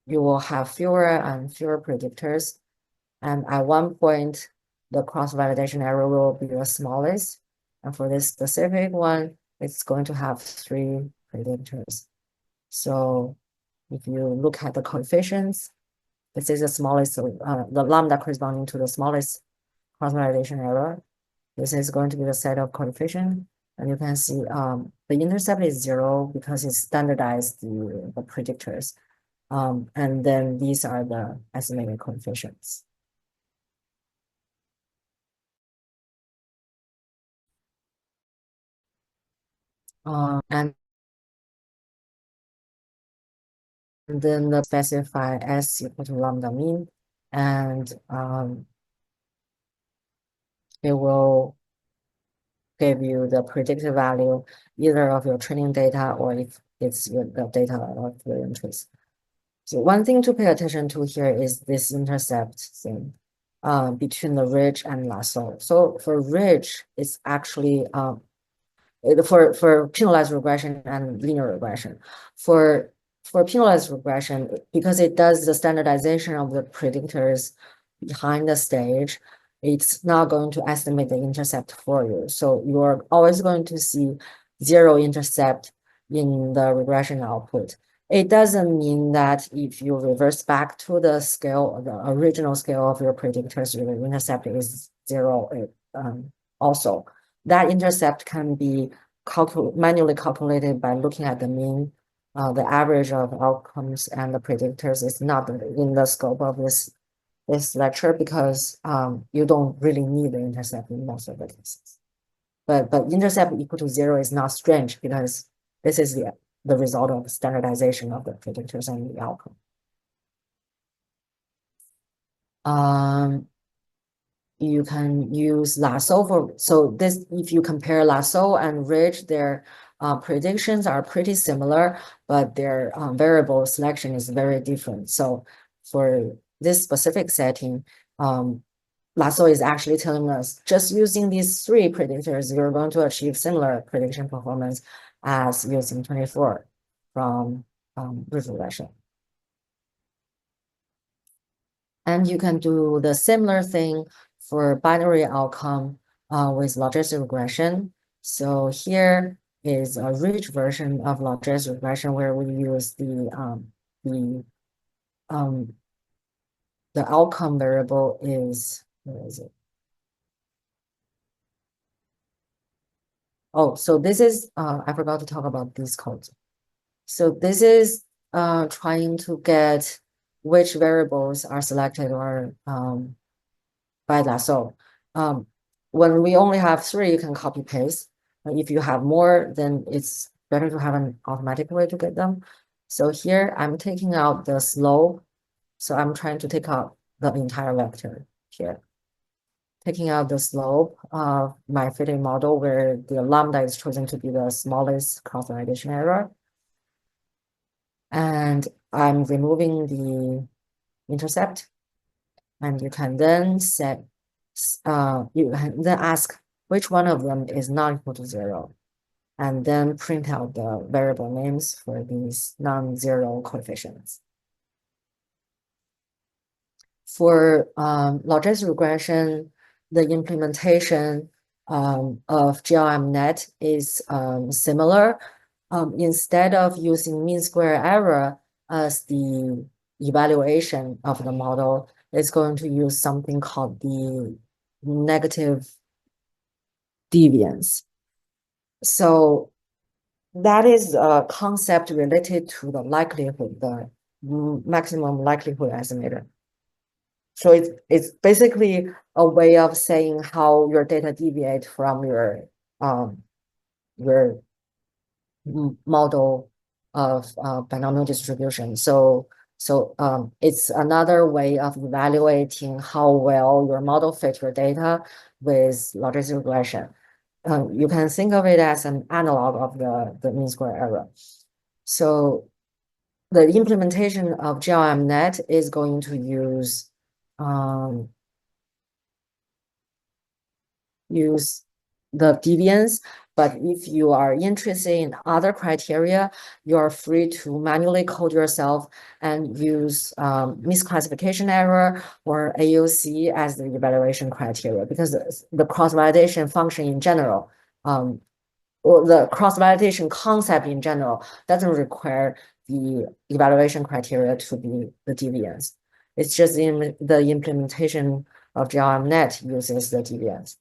you will have fewer and fewer predictors. And at one point, the cross-validation error will be the smallest. And for this specific one, it's going to have 3 predictors. So if you look at the coefficients, this is the smallest, the lambda corresponding to the smallest cross-validation error. This is going to be the set of coefficient. And you can see the intercept is 0 because it's standardized the predictors. And then these are the estimated coefficients. And then the specify S equal to lambda mean, and it will give you the predicted value either of your training data or if it's the data of your interest. So one thing to pay attention to here is this intercept thing between the ridge and lasso. So for ridge, it's actually for penalized regression and linear regression. For penalized regression, because it does the standardization of the predictors behind the stage, it's not going to estimate the intercept for you. So you're always going to see 0 intercept in the regression output. It doesn't mean that if you reverse back to the scale, the original scale of your predictors, your intercept is 0. also. That intercept can be manually calculated by looking at the mean. The average of outcomes and the predictors is not in the scope of this lecture because you don't really need the intercept in most of the cases. But intercept equal to 0 is not strange because this is the result of standardization of the predictors and the outcome. You can use lasso so this, if you compare lasso and ridge, their predictions are pretty similar, but their variable selection is very different. So for this specific setting, lasso is actually telling us just using these 3 predictors, you're going to achieve similar prediction performance as using 24 from ridge regression. And you can do the similar thing for binary outcome with logistic regression. So here is a rich version of logistic regression where we use the outcome variable is, where is it? Oh, so this is I forgot to talk about these codes. So this is trying to get which variables are selected or by lasso. When we only have 3, you can copy paste. If you have more, then it's better to have an automatic way to get them. So here I'm taking out the slope. So I'm trying to take out the entire vector here. Taking out the slope of my fitting model where the lambda is chosen to be the smallest cross-validation error. And I'm removing the intercept. And you can then set, you can then ask which one of them is not equal to 0, and then print out the variable names for these non-zero coefficients. For logistic regression, the implementation of GLMNet is similar. Instead of using mean square error as the evaluation of the model, it's going to use something called the negative deviance. So that is a concept related to the likelihood, the maximum likelihood estimator. So it's basically a way of saying how your data deviate from your model of binomial distribution. So it's another way of evaluating how well your model fits your data with logistic regression. You can think of it as an analog of the mean square error. So the implementation of GLMNet is going to use the deviance, but if you are interested in other criteria, you are free to manually code yourself and use misclassification error or AUC as the evaluation criteria, because the cross-validation function in general, or the cross-validation concept in general doesn't require the evaluation criteria to be the deviance. It's just in the implementation of GLMNet uses the deviance.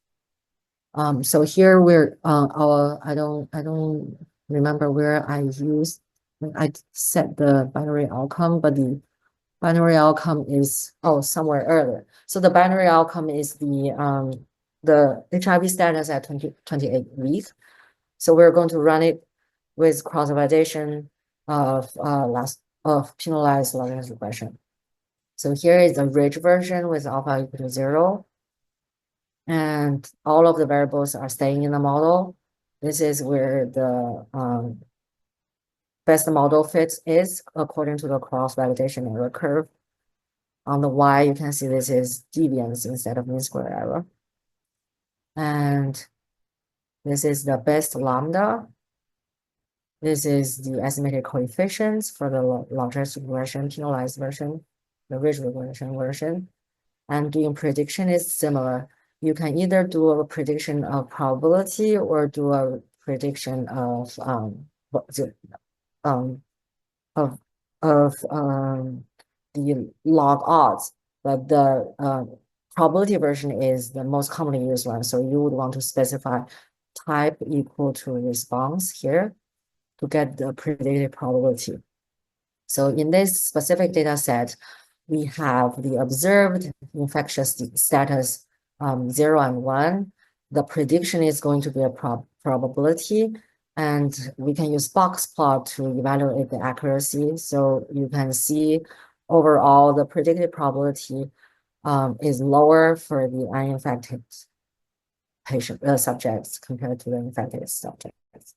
So here we're I don't remember where I set the binary outcome, but the binary outcome is somewhere earlier. So the binary outcome is the HIV status at 28 weeks. So we're going to run it with cross-validation of penalized logistic regression. So here is the ridge version with alpha equal to 0. And all of the variables are staying in the model. This is where the best model fit is according to the cross-validation error curve. On the Y, you can see this is deviance instead of mean square error. And this is the best lambda. This is the estimated coefficients for the logistic regression penalized version, the ridge regression version. And doing prediction is similar. You can either do a prediction of probability or do a prediction of the log odds. But the probability version is the most commonly used one. So you would want to specify type equal to response here to get the predicted probability. So in this specific data set, we have the observed infectious status 0 and 1. The prediction is going to be a probability, and we can use box plot to evaluate the accuracy. So you can see overall the predicted probability is lower for the uninfected subjects compared to the infected subjects.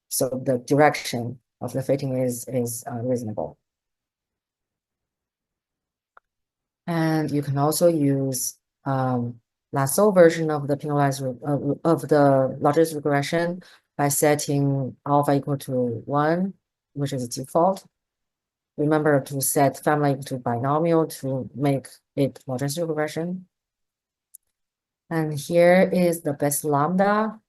So the direction of the fitting is reasonable. And you can also use lasso version of the penalized of the logistic regression by setting alpha equal to 1, which is default. Remember to set family equal to binomial to make it logistic regression. And here is the best lambda.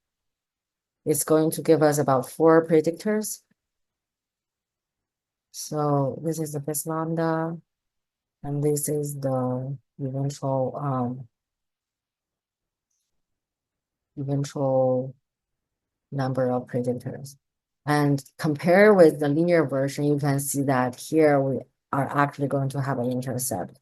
It's going to give us about 4 predictors. So this is the best lambda, and this is the eventual number of predictors. And compare with the linear version, you can see that here we are actually going to have an intercept,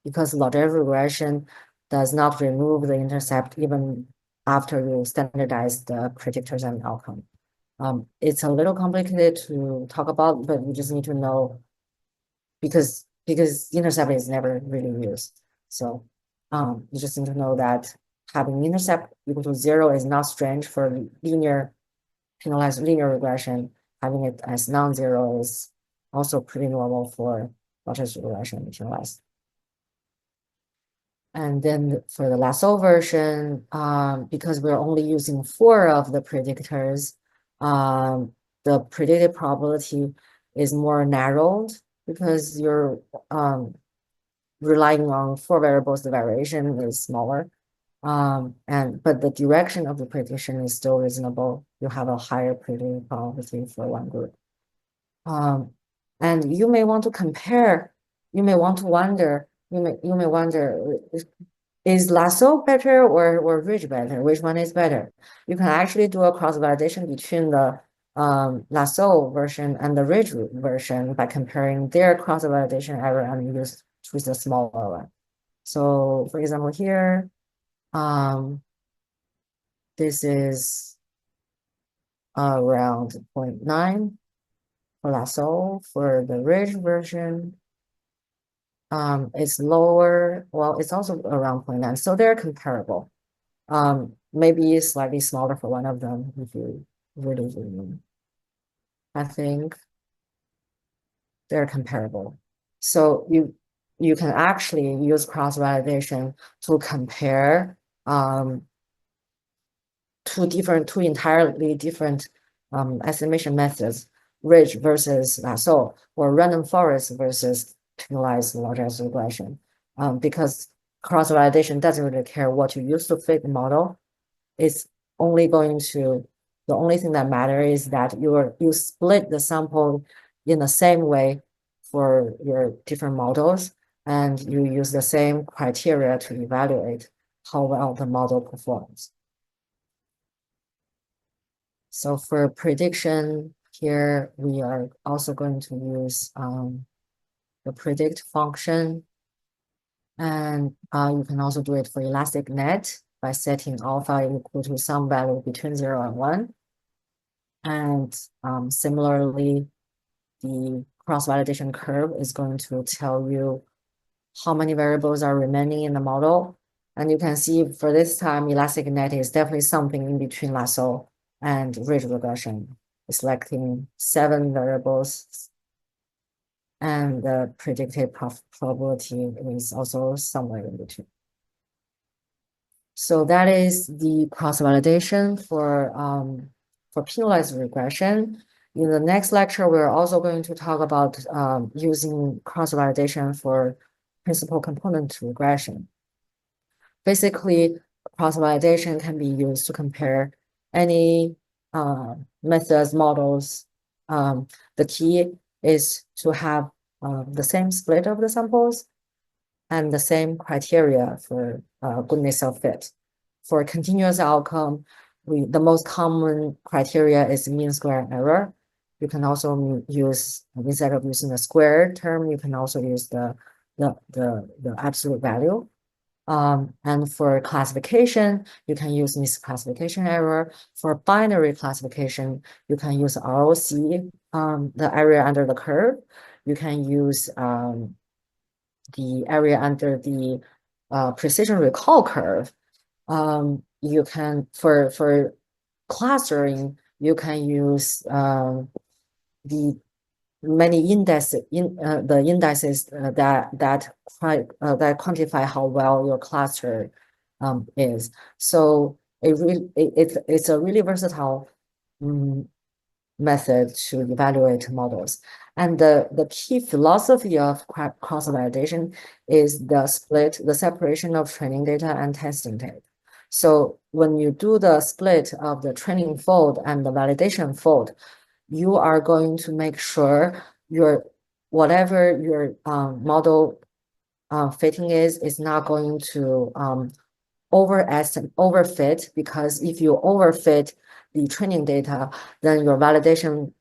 because logistic regression does not remove the intercept even after you standardize the predictors and outcome. It's a little complicated to talk about, but you just need to know because intercept is never really used. So you just need to know that having intercept equal to 0 is not strange for penalized linear regression. Having it as non-zero is also pretty normal for logistic regression penalized. And then for the lasso version, because we're only using 4 of the predictors, the predicted probability is more narrowed because you're relying on 4 variables, the variation is smaller. But the direction of the prediction is still reasonable. You have a higher predicted probability for one group. And you may want to compare, you may wonder, is lasso better or ridge better? Which one is better? You can actually do a cross-validation between the lasso version and the ridge version by comparing their cross-validation error and choose the smaller one. So for example, here, this is around 0.9 for lasso. For the ridge version, it's lower. Well, it's also around 0.9, so they're comparable. Maybe slightly smaller for one of them if you really need. I think they're comparable. So you can actually use cross-validation to compare two entirely different estimation methods, ridge versus lasso, or random forest versus penalized logistic regression. Because cross-validation doesn't really care what you use to fit the model. It's only going to, the only thing that matters is that you split the sample in the same way for your different models, and you use the same criteria to evaluate how well the model performs. So for prediction here, we are also going to use the predict function. And you can also do it for elastic net by setting alpha equal to some value between 0 and 1. And similarly, the cross-validation curve is going to tell you how many variables are remaining in the model. And you can see for this time, elastic net is definitely something in between lasso and ridge regression, selecting 7 variables. And the predicted probability is also somewhere in between. So that is the cross-validation for penalized regression. In the next lecture, we're also going to talk about using cross-validation for principal component regression. Basically, cross-validation can be used to compare any methods, models. The key is to have the same split of the samples. and the same criteria for goodness of fit. For continuous outcome, the most common criteria is mean square error. You can also use, instead of using the square term, you can also use the absolute value. And for classification, you can use misclassification error. For binary classification, you can use ROC, the area under the curve. You can use the area under the precision recall curve. You can, for clustering, you can use the many indices the indices that quantify how well your cluster is. So it's a really versatile method to evaluate models. And the key philosophy of cross-validation is the separation of training data and testing data. So when you do the split of the training fold and the validation fold, you are going to make sure whatever your model fitting is not going to overfit, because if you overfit the training data, then your validation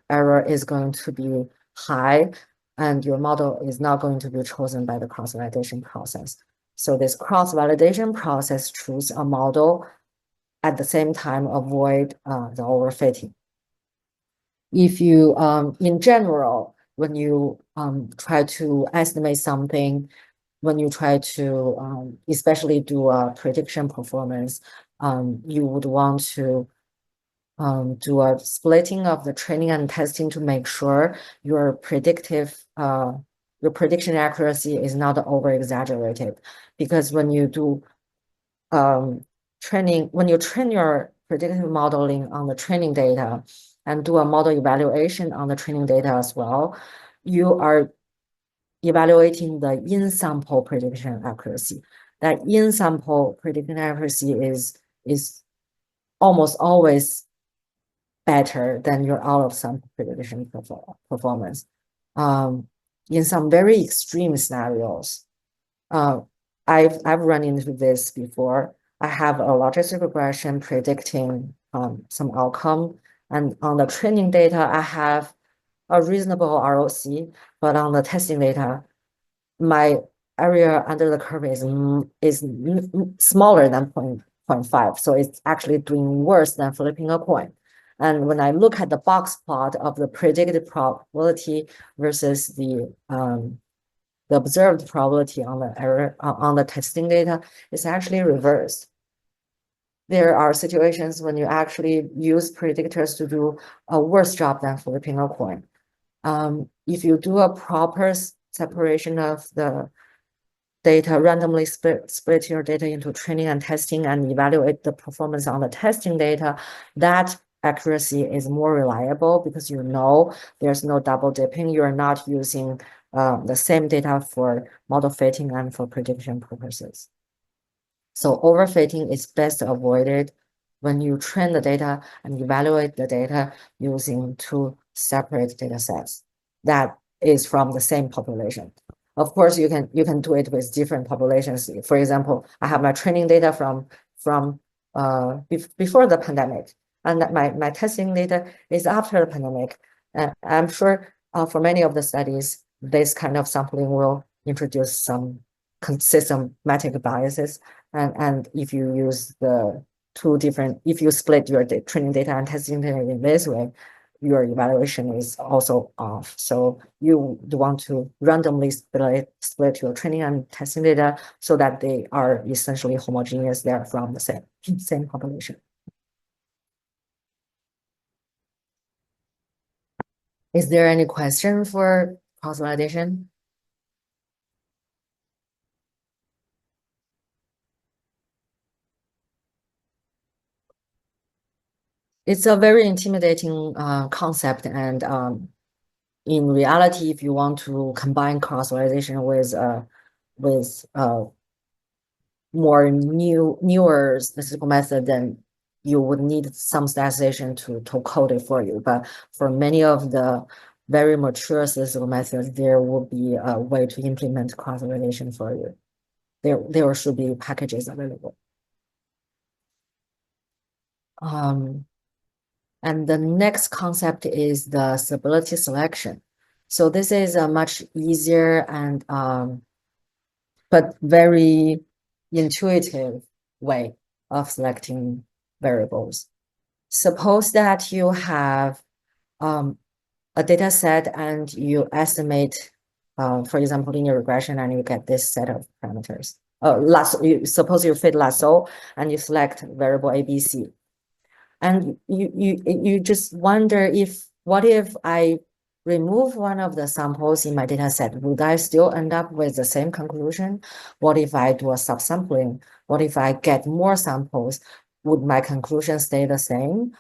error is going to be high, and your model is not going to be chosen by the cross-validation process. So this cross-validation process choose a model, at the same time avoid the overfitting. If you, in general, when you try to estimate something, when you try to especially do a prediction performance, you would want to do a splitting of the training and testing to make sure your prediction accuracy is not over exaggerated. Because when you do when you train your predictive modeling on the training data and do a model evaluation on the training data as well, you are evaluating the in-sample prediction accuracy. That in-sample prediction accuracy is almost always better than your out-of-sample prediction performance. In some very extreme scenarios, I've run into this before. I have a logistic regression predicting some outcome, and on the training data, I have a reasonable ROC, but on the testing data, my area under the curve is smaller than 0.5, so it's actually doing worse than flipping a coin. And when I look at the box plot of the predicted probability versus the observed probability on the error on the testing data, it's actually reversed. There are situations when you actually use predictors to do a worse job than flipping a coin. If you do a proper separation of the data, randomly split your data into training and testing and evaluate the performance on the testing data, that accuracy is more reliable because you know there's no double dipping. You're not using the same data for model fitting and for prediction purposes. So overfitting is best avoided when you train the data and evaluate the data using two separate data sets that is from the same population. Of course, you can do it with different populations. For example, I have my training data from before the pandemic, and my testing data is after the pandemic. And I'm sure for many of the studies, this kind of sampling will introduce some systematic biases. And if you use the if you split your training data and testing data in this way, your evaluation is also off. So you want to randomly split your training and testing data so that they are essentially homogeneous. They are from the same population. Is there any question for cross-validation? It's a very intimidating concept, and in reality, if you want to combine cross-validation with more newer statistical method, then you would need some statistician to code it for you. But for many of the very mature statistical methods, there will be a way to implement cross-validation for you. There should be packages available. And the next concept is the stability selection. So this is a much easier and but very intuitive way of selecting variables. Suppose that you have a data set and you estimate, for example, linear regression, and you get this set of parameters. Suppose you fit lasso and you select variable ABC. And you just wonder what if I remove one of the samples in my data set, would I still end up with the same conclusion? What if I do a subsampling? What if I get more samples? Would my conclusion stay the same?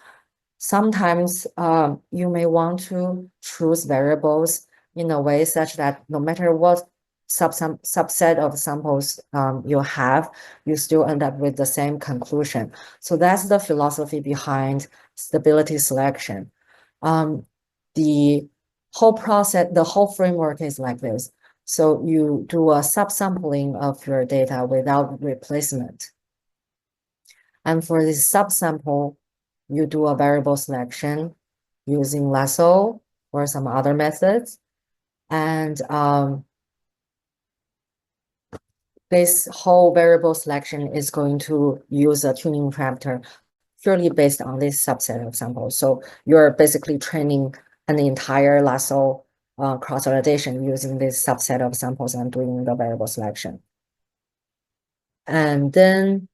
Sometimes you may want to choose variables in a way such that no matter what subset of samples you have, you still end up with the same conclusion. So that's the philosophy behind stability selection. The whole process, the whole framework is like this. So you do a subsampling of your data without replacement. And for this subsample, you do a variable selection using lasso or some other methods. And this whole variable selection is going to use a tuning parameter purely based on this subset of samples. So you're basically training an entire lasso cross-validation using this subset of samples and doing the variable selection. And then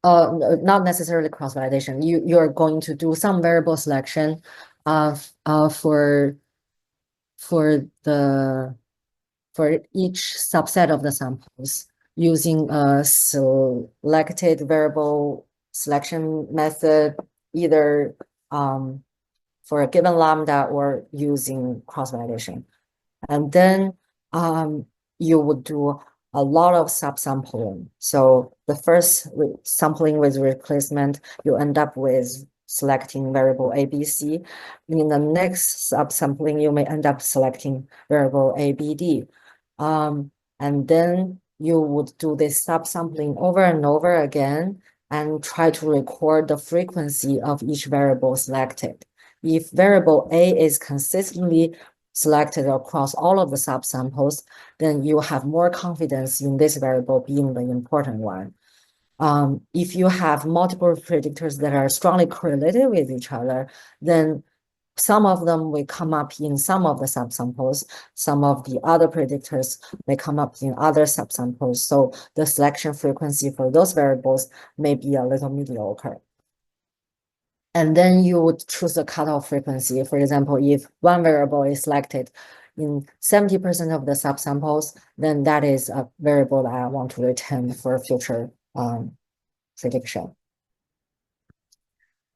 not necessarily cross-validation. You're going to do some variable selection for each subset of the samples using a selected variable selection method, either for a given lambda or using cross-validation. And then you would do a lot of subsampling. So the first sampling with replacement, you end up with selecting variable ABC. In the next subsampling, you may end up selecting variable ABD. And then you would do this subsampling over and over again and try to record the frequency of each variable selected. If variable A is consistently selected across all of the subsamples, then you have more confidence in this variable being the important one. If you have multiple predictors that are strongly correlated with each other, then some of them will come up in some of the subsamples. Some of the other predictors may come up in other subsamples. So the selection frequency for those variables may be a little mediocre. And then you would choose a cutoff frequency. For example, if one variable is selected in 70% of the subsamples, then that is a variable that I want to retain for future prediction.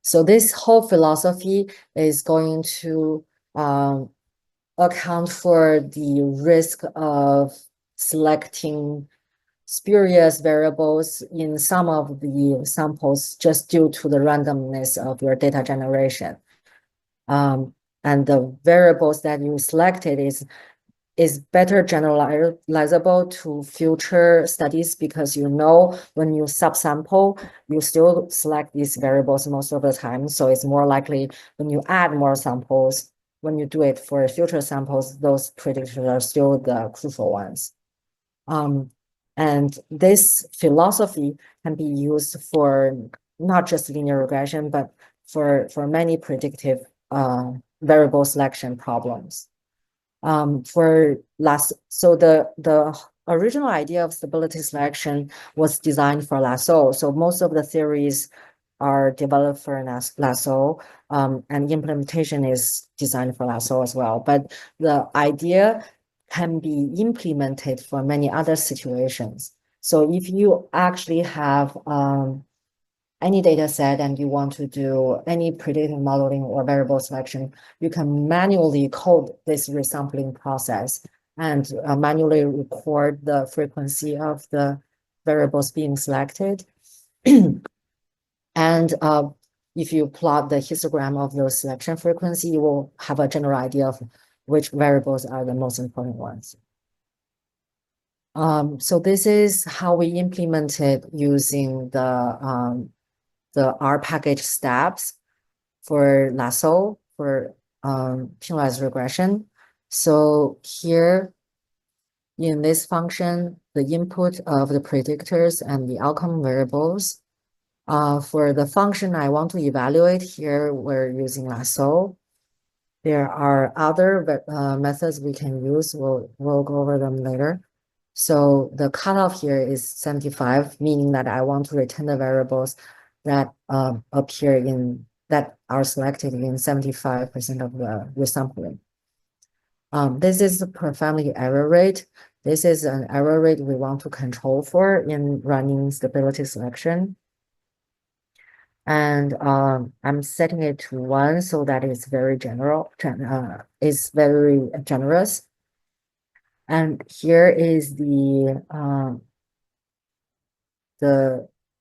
So this whole philosophy is going to account for the risk of selecting spurious variables in some of the samples just due to the randomness of your data generation. And the variables that you selected is better generalizable to future studies because you know when you subsample, you still select these variables most of the time. So it's more likely when you add more samples, when you do it for future samples, those predictions are still the crucial ones. And this philosophy can be used for not just linear regression, but for many predictive variable selection problems. So the original idea of stability selection was designed for lasso. So most of the theories are developed for lasso, and implementation is designed for lasso as well. But the idea can be implemented for many other situations. So if you actually have any data set and you want to do any predictive modeling or variable selection, you can manually code this resampling process and manually record the frequency of the variables being selected. And if you plot the histogram of those selection frequency, you will have a general idea of which variables are the most important ones. So this is how we implemented using the R package steps for lasso for penalized regression. So here in this function, the input of the predictors and the outcome variables. For the function I want to evaluate here, we're using lasso. There are other methods we can use. We'll go over them later. So the cutoff here is 75, meaning that I want to return the variables that that are selected in 75% of the resampling. This is the per family error rate. This is an error rate we want to control for in running stability selection. And I'm setting it to 1 so that it's very it's very generous. And here is the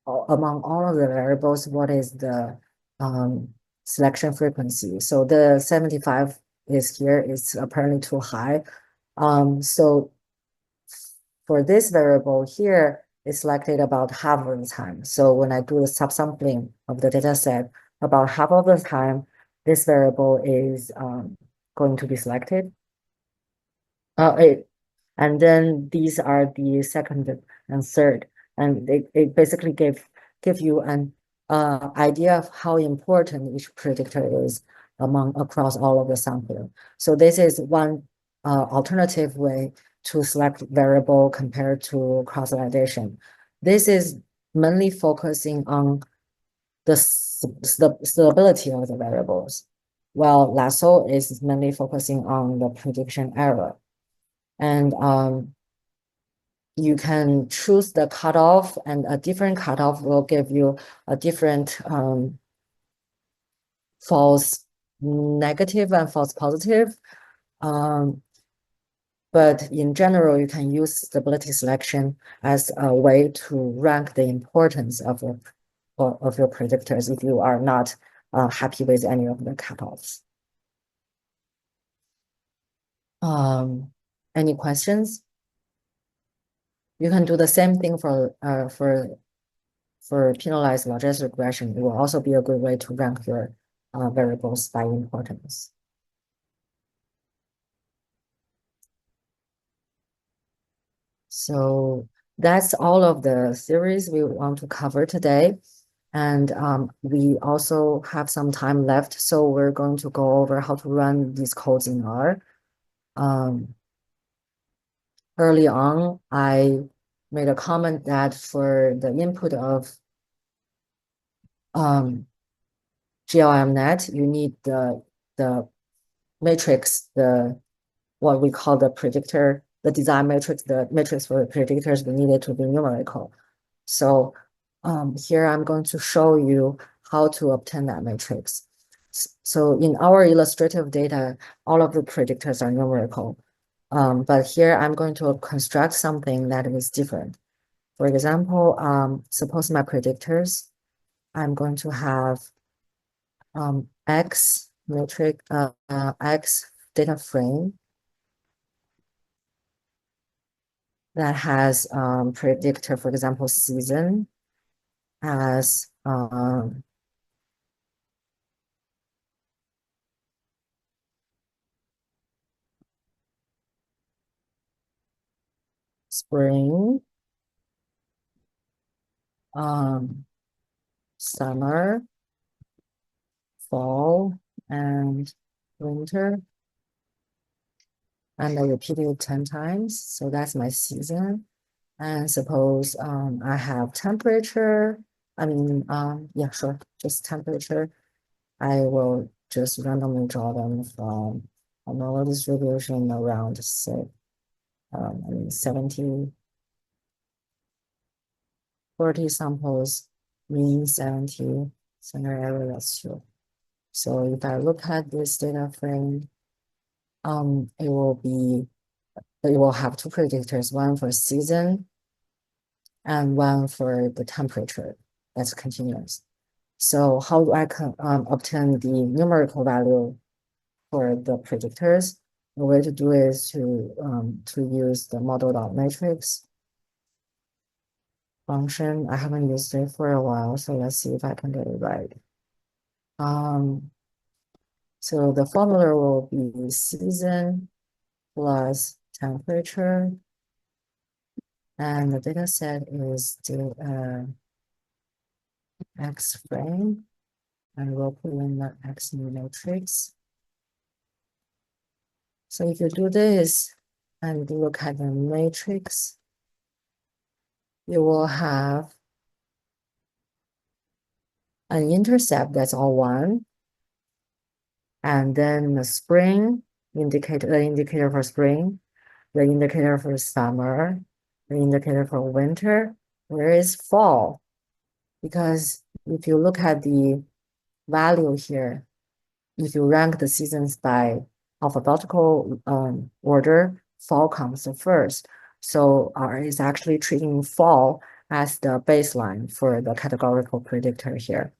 among all of the variables, what is the selection frequency? So the 75 is here, it's apparently too high. So for this variable here, it's selected about half of the time. So when I do the subsampling of the data set, about half of the time, this variable is going to be selected. And then these are the second and third. And it basically give you an idea of how important each predictor is across all of the sampling. So this is one alternative way to select variable compared to cross-validation. This is mainly focusing on the stability of the variables, while lasso is mainly focusing on the prediction error. And you can choose the cutoff, and a different cutoff will give you a different false negative and false positive. But in general, you can use stability selection as a way to rank the importance of your predictors if you are not happy with any of the cutoffs. Any questions? You can do the same thing for penalized logistic regression. It will also be a good way to rank your variables by importance. So that's all of the theories we want to cover today. And we also have some time left, so we're going to go over how to run these codes in R. Early on, I made a comment that for the input of GLMnet, you need the matrix, what we call the predictor, the design matrix, the matrix for the predictors, we need it to be numerical. So here I'm going to show you how to obtain that matrix. So in our illustrative data, all of the predictors are numerical. But here I'm going to construct something that is different. For example, suppose my predictors, I'm going to have X matrix, X data frame that has predictor, for example, season as spring, summer, fall, and winter. And I repeat it 10 times. So that's my season. And suppose I have temperature. Yeah, sure, just temperature. I will just randomly draw them from a normal distribution around, say, 70, 40 samples, mean 70, center area, that's true. So if I look at this data frame, it will have two predictors, one for season and one for the temperature. That's continuous. So how do I obtain the numerical value for the predictors? The way to do is to use the model.matrix function. I haven't used it for a while, so let's see if I can get it right. So the formula will be season plus temperature, and the data set is the X frame, and we'll put in the X new matrix. So if you do this and look at the matrix, you will have an intercept that's all one, and then the spring indicator, the indicator for spring, the indicator for summer, the indicator for winter. Where is fall? Because if you look at the value here, if you rank the seasons by alphabetical order, fall comes first. So R is actually treating fall as the baseline for the categorical predictor here.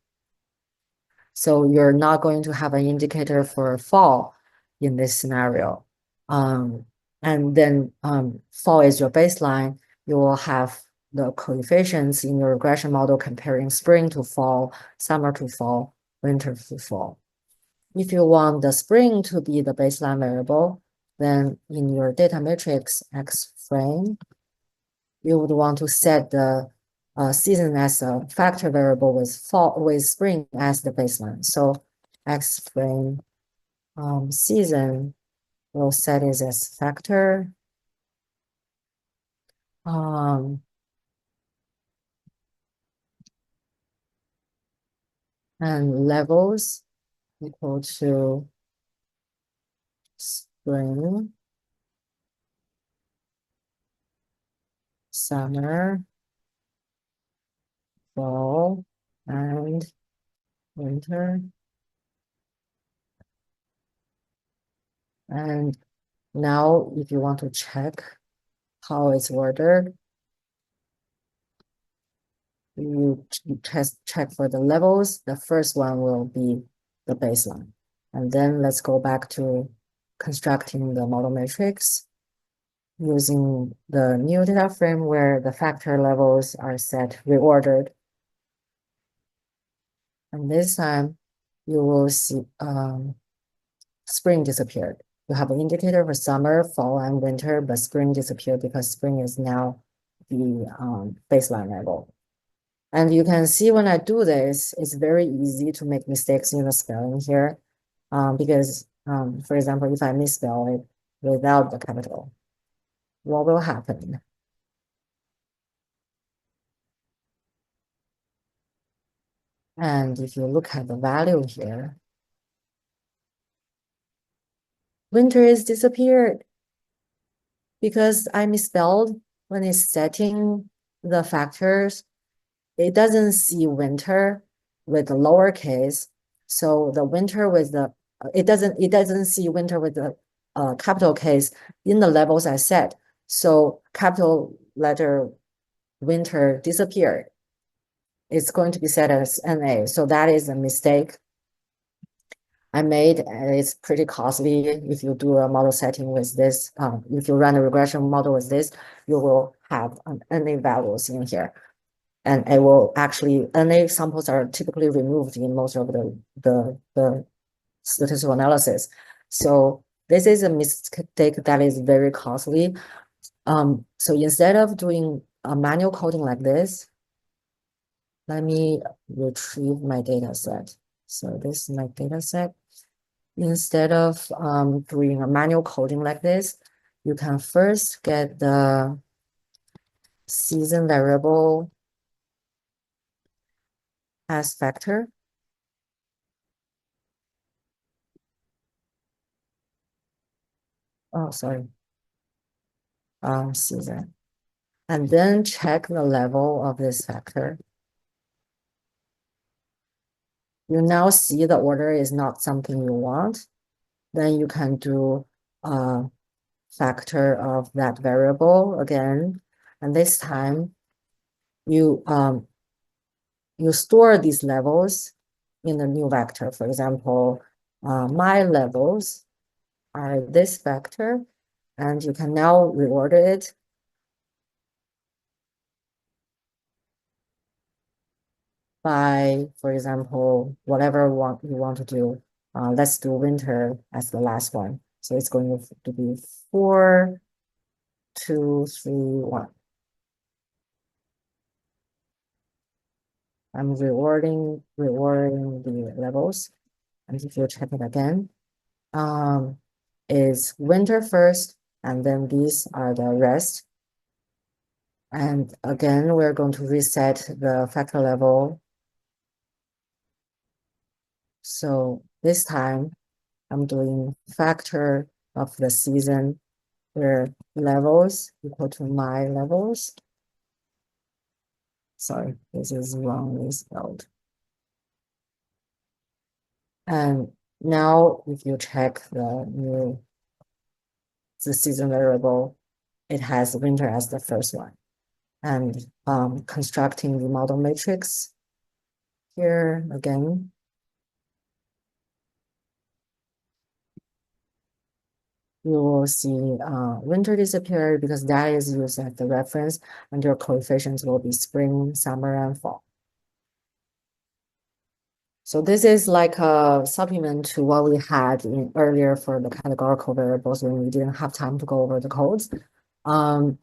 So you're not going to have an indicator for fall in this scenario. And then fall is your baseline. You will have the coefficients in your regression model comparing spring to fall, summer to fall, winter to fall. If you want the spring to be the baseline variable, then in your data matrix X frame, you would want to set the season as a factor variable with spring as the baseline. So X frame season will set it as factor. And levels equal to spring, summer, fall, and winter. And now if you want to check how it's ordered, you check for the levels. The first one will be the baseline. And then let's go back to constructing the model matrix using the new data frame where the factor levels are set reordered. And this time you will see spring disappeared. You have an indicator for summer, fall, and winter, but spring disappeared because spring is now the baseline level. And you can see when I do this, it's very easy to make mistakes in the spelling here. Because, for example, if I misspell it without the capital, what will happen? And if you look at the value here, winter is disappeared because I misspelled when it's setting the factors. It doesn't see winter with the lowercase. So the winter with the, it doesn't see winter with the capital case in the levels I set. So capital letter winter disappeared. It's going to be set as NA. So that is a mistake I made. It's pretty costly if you do a model setting with this. If you run a regression model with this, you will have NA values in here. And it will actually, NA samples are typically removed in most of the statistical analysis. So this is a mistake that is very costly. So instead of doing a manual coding like this, let me retrieve my data set. So this is my data set. Instead of doing a manual coding like this, you can first get the season variable as factor. Oh, sorry. Season. And then check the level of this factor. You now see the order is not something you want. Then you can do a factor of that variable again. And this time you you store these levels in a new vector. For example, my levels are this vector, and you can now reorder it by, for example, whatever you want to do. Let's do winter as the last one. So it's going to be 4, 2, 3, 1. I'm rewarding the levels. And if you check it again, is winter first, and then these are the rest. And again, we're going to reset the factor level. So this time I'm doing factor of the season where levels equal to my levels. Sorry, this is wrongly spelled. And now if you check the season variable, it has winter as the first one. And constructing the model matrix here again. You will see winter disappear because that is used as the reference, and your coefficients will be spring, summer, and fall. So this is like a supplement to what we had earlier for the categorical variables when we didn't have time to go over the codes. And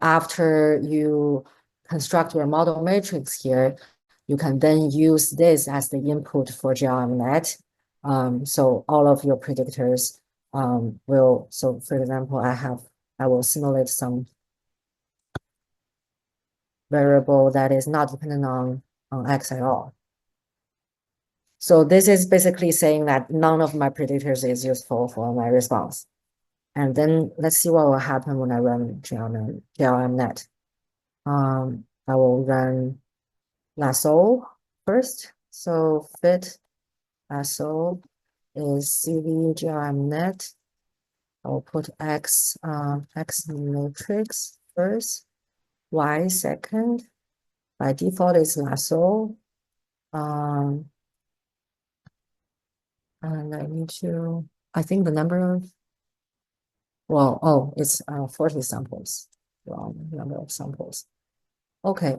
after you construct your model matrix here, you can then use this as the input for GLMNet. So all of your predictors will, so for example, I will simulate some variable that is not dependent on X at all. So this is basically saying that none of my predictors is useful for my response. And then let's see what will happen when I run GLMNet. I will run lasso first. So fit lasso is CV GLMNet. I'll put X matrix first, Y second. By default is lasso. And I need to, I think the number of, well, oh, it's 40 samples, wrong number of samples. Okay,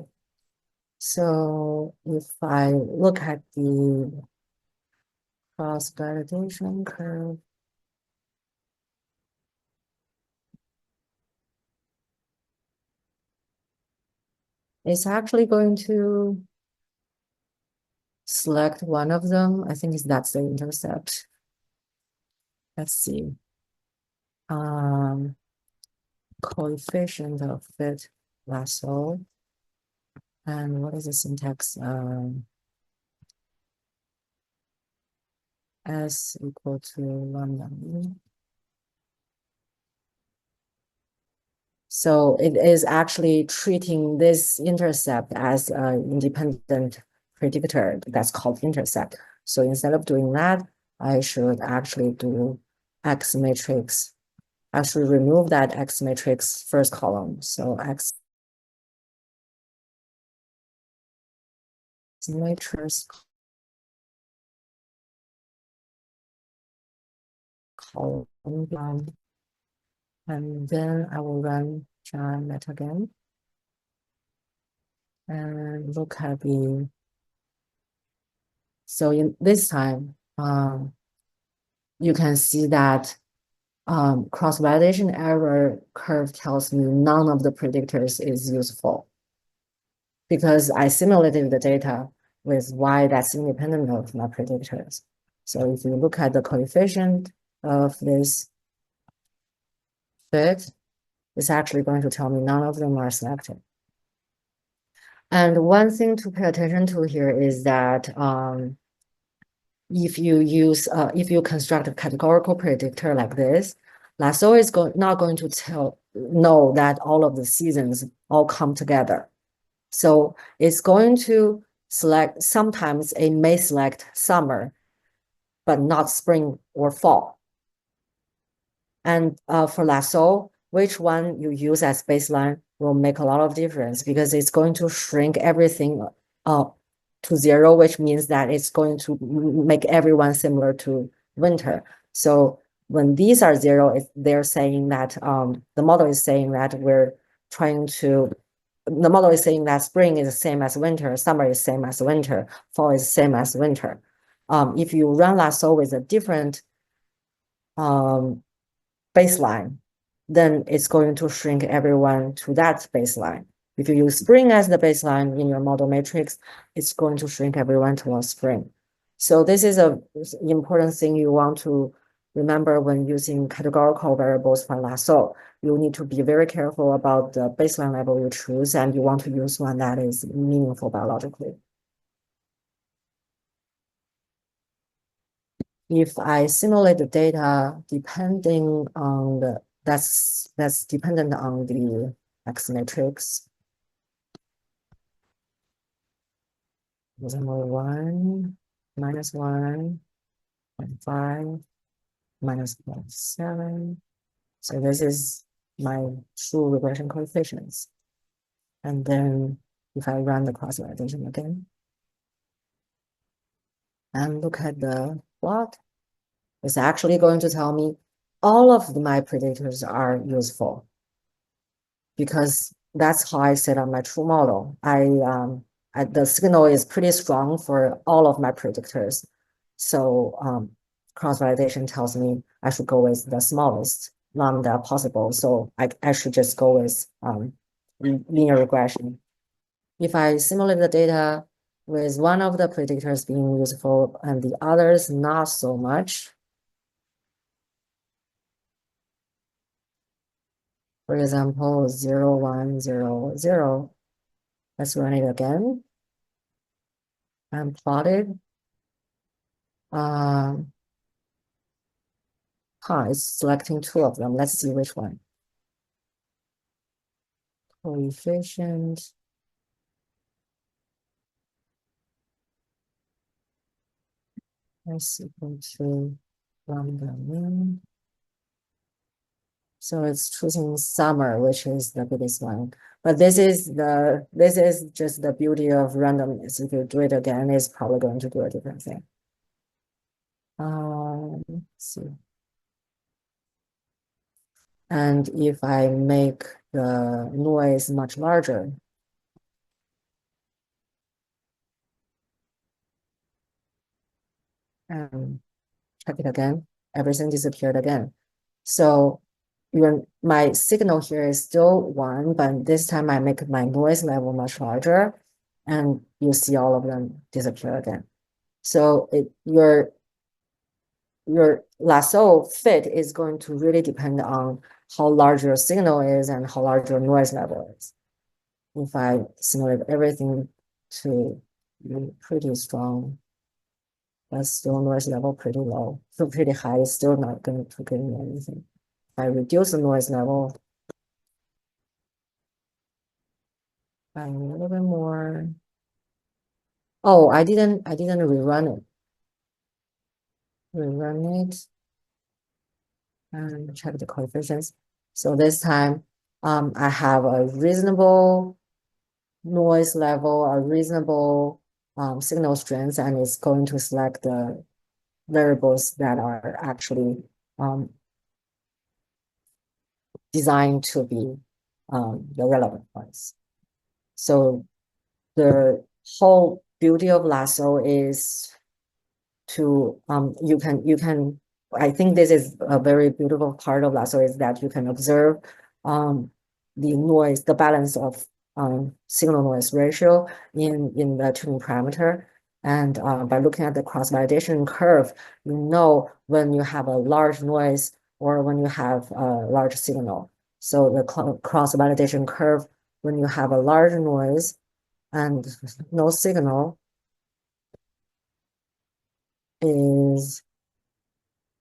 so if I look at the cross-validation curve, it's actually going to select one of them. I think that's the intercept. Let's see. Coefficient of fit lasso. And what is the syntax? S equal to lambda. So it is actually treating this intercept as an independent predictor that's called intercept. So instead of doing that, I should actually do X matrix. I should remove that X matrix first column. So X matrix column, and then I will run GLMNet again and look at the. So in this time, you can see that cross-validation error curve tells me none of the predictors is useful because I simulated the data with Y that's independent of my predictors. So if you look at the coefficient of this fit, it's actually going to tell me none of them are selected. And one thing to pay attention to here is that if you construct a categorical predictor like this, lasso is not going to know that all of the seasons all come together. So it's going to select, sometimes it may select summer, but not spring or fall. And for lasso, which one you use as baseline will make a lot of difference because it's going to shrink everything to zero, which means that it's going to make everyone similar to winter. So when these are zero, they're saying that the model is saying that the model is saying that spring is the same as winter, summer is same as winter, fall is same as winter. If you run lasso with a different baseline, then it's going to shrink everyone to that baseline. If you use spring as the baseline in your model matrix, it's going to shrink everyone to a spring. So this is an important thing you want to remember when using categorical variables for lasso. You need to be very careful about the baseline level you choose, and you want to use one that is meaningful biologically. If I simulate the data depending on that's dependent on the X matrix. Example 1, -1, 0.5, -0.7. So this is my true regression coefficients. And then if I run the cross-validation again and look at the plot, it's actually going to tell me all of my predictors are useful because that's how I set up my true model. The signal is pretty strong for all of my predictors. So cross-validation tells me I should go with the smallest lambda possible. So I should just go with linear regression. If I simulate the data with one of the predictors being useful and the others not so much, for example, 0, 1, 0, 0, let's run it again and plot it. It's selecting two of them. Let's see which one. Coefficient. Is equal to lambda mean. So it's choosing summer, which is the biggest one. But this is just the beauty of randomness. If you do it again, it's probably going to do a different thing. Let's see. And if I make the noise much larger, and check it again, everything disappeared again. So my signal here is still 1, but this time I make my noise level much larger, and you see all of them disappear again. So your lasso fit is going to really depend on how large your signal is and how large your noise level is. If I simulate everything to be pretty strong, but still noise level pretty low, so pretty high, it's still not going to give me anything. If I reduce the noise level by a little bit more. Oh, I didn't rerun it. Rerun it and check the coefficients. So this time, I have a reasonable noise level, a reasonable signal strength, and it's going to select the variables that are actually designed to be the relevant ones. So the whole beauty of lasso is to I think this is a very beautiful part of lasso is that you can observe the noise, the balance of signal noise ratio in the tuning parameter. And by looking at the cross-validation curve, you know when you have a large noise or when you have a large signal. So the cross-validation curve, when you have a large noise and no signal, is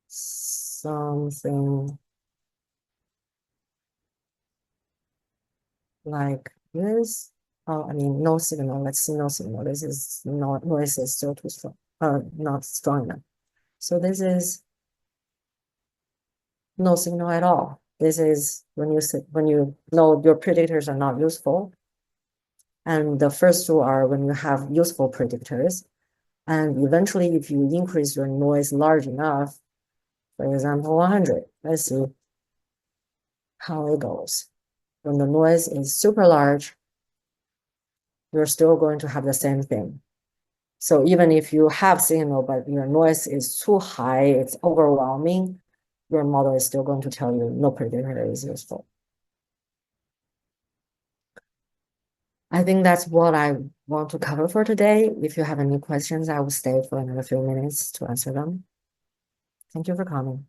something like this. Oh, I mean, no signal. Let's see, no signal. This is not noise is still too strong, not strong enough. So this is no signal at all. This is when you know your predictors are not useful. And the first two are when you have useful predictors. And eventually, if you increase your noise large enough, for example, 100, let's see how it goes. When the noise is super large, you're still going to have the same thing. So even if you have signal, but your noise is too high, it's overwhelming, your model is still going to tell you no predictor is useful. I think that's what I want to cover for today. If you have any questions, I will stay for another few minutes to answer them. Thank you for coming.